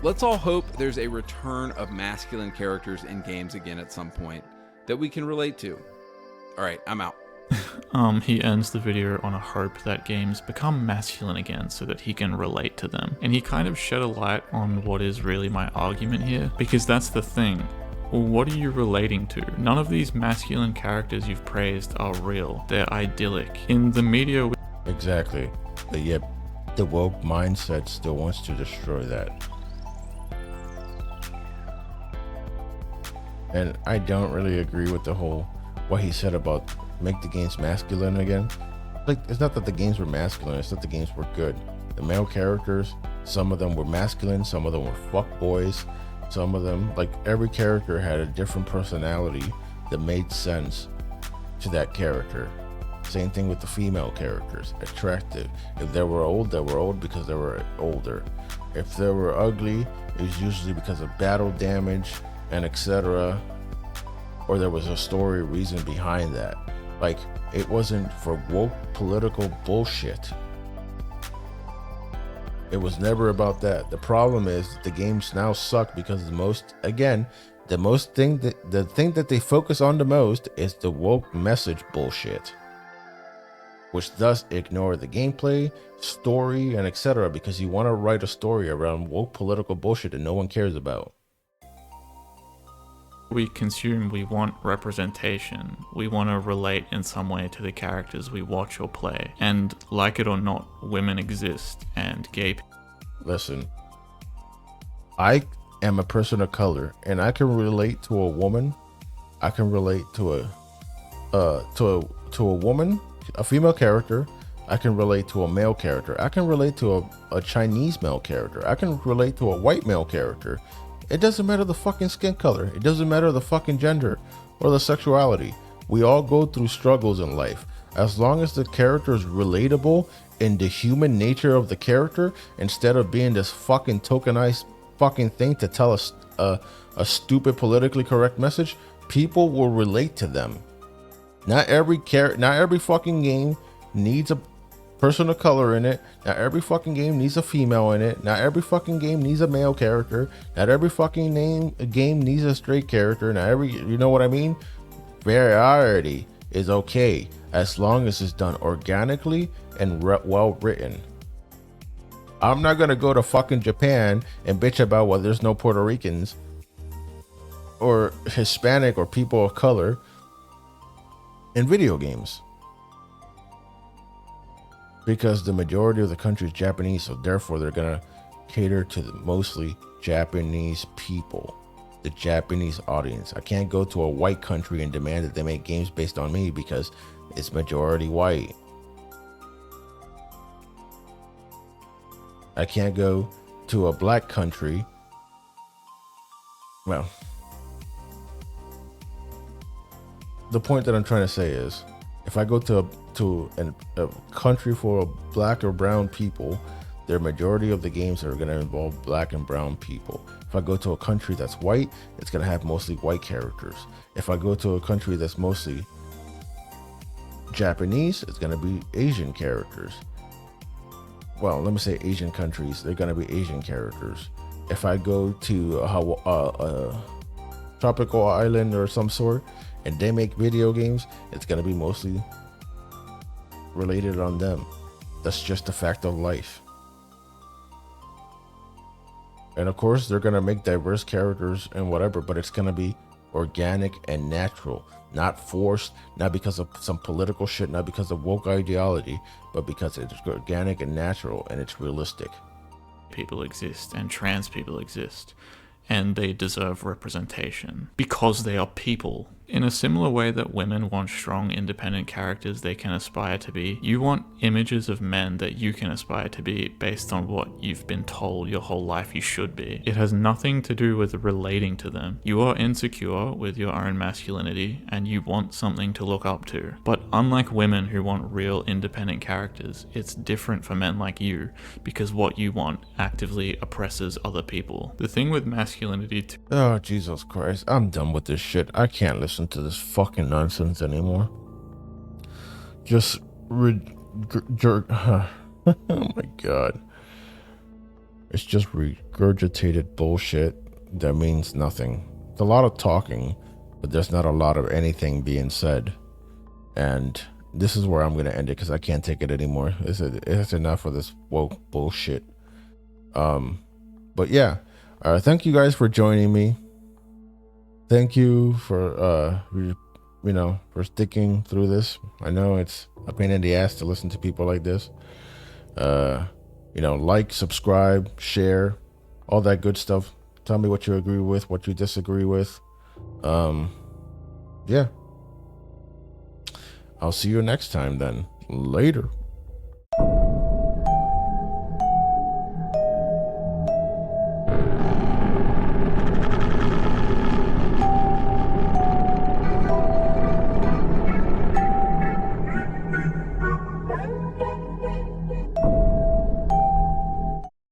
let's all hope there's a return of masculine characters in games again at some point that we can relate to. All right, I'm out. He ends the video on a hope that games become masculine again so that he can relate to them. And he kind of shed a light on what is really my argument here, because that's the thing. Well, what are you relating to? None of these masculine characters you've praised are real. They're idyllic. In the media... Exactly. But yet, the woke mindset still wants to destroy that. And I don't really agree with the whole, what he said about make the games masculine again. Like, it's not that the games were masculine, it's that the games were good. The male characters, some of them were masculine, some of them were fuck boys, some of them, like, every character had a different personality that made sense to that character. Same thing with the female characters, attractive. If they were old because they were older. If they were ugly, it was usually because of battle damage and etc. Or there was a story reason behind that. Like, it wasn't for woke political bullshit. It was never about that. The problem is the games now suck because the thing that they focus on the most is the woke message bullshit, which does ignore the gameplay, story, and etc. because you want to write a story around woke political bullshit that no one cares about. we consume, we want representation. We want to relate in some way to the characters we watch or play. And like it or not, women exist and gay people. Listen, I am a person of color and I can relate to a woman. I can relate to a woman, a female character I can relate to a male character. I can relate to a Chinese male character. I can relate to a white male character. It doesn't matter the fucking skin color. It doesn't matter the fucking gender or the sexuality. We all go through struggles in life. As long as the character is relatable in the human nature of the character, instead of being this fucking tokenized fucking thing to tell us a stupid politically correct message, people will relate to them. Not every fucking game needs a person of color in it. Not every fucking game needs a female in it. Not every fucking game needs a male character. Not every fucking game needs a straight character. Not every, you know what I mean? Variety is okay as long as it's done organically and well written. I'm not gonna go to fucking Japan and bitch about why there's no Puerto Ricans or Hispanic or people of color in video games, because the majority of the country is Japanese, so therefore they're gonna cater to the mostly Japanese people, the Japanese audience. I can't go to a white country and demand that they make games based on me because it's majority white. I can't go to a black country. Well, the point that I'm trying to say is, if I go to a country full of black or brown people, their majority of the games are going to involve black and brown people. If I go to a country that's white, it's going to have mostly white characters. If I go to a country that's mostly Japanese, it's going to be Asian characters. Well, let me say Asian countries, they're going to be Asian characters. If I go to a tropical island or some sort, and they make video games, it's going to be mostly related on them. That's just a fact of life. And of course, they're going to make diverse characters and whatever, but it's going to be organic and natural, not forced, not because of some political shit, not because of woke ideology, but because it's organic and natural and it's realistic. People exist and trans people exist, and they deserve representation because they are people. In a similar way that women want strong, independent characters they can aspire to be, you want images of men that you can aspire to be based on what you've been told your whole life you should be. It has nothing to do with relating to them. You are insecure with your own masculinity and you want something to look up to. But unlike women who want real, independent characters, it's different for men like you because what you want actively oppresses other people. The thing with masculinity Oh, Jesus Christ. I'm done with this shit. I can't listen to this fucking nonsense anymore. Just oh my god. It's just regurgitated bullshit that means nothing. It's a lot of talking, but there's not a lot of anything being said. And this is where I'm going to end it because I can't take it anymore. It's enough of this woke bullshit. But yeah, thank you guys for joining me. Thank you for for sticking through this. I know it's a pain in the ass to listen to people like this. Like, subscribe, share, all that good stuff. Tell me what you agree with, what you disagree with. Yeah. I'll see you next time then. Later.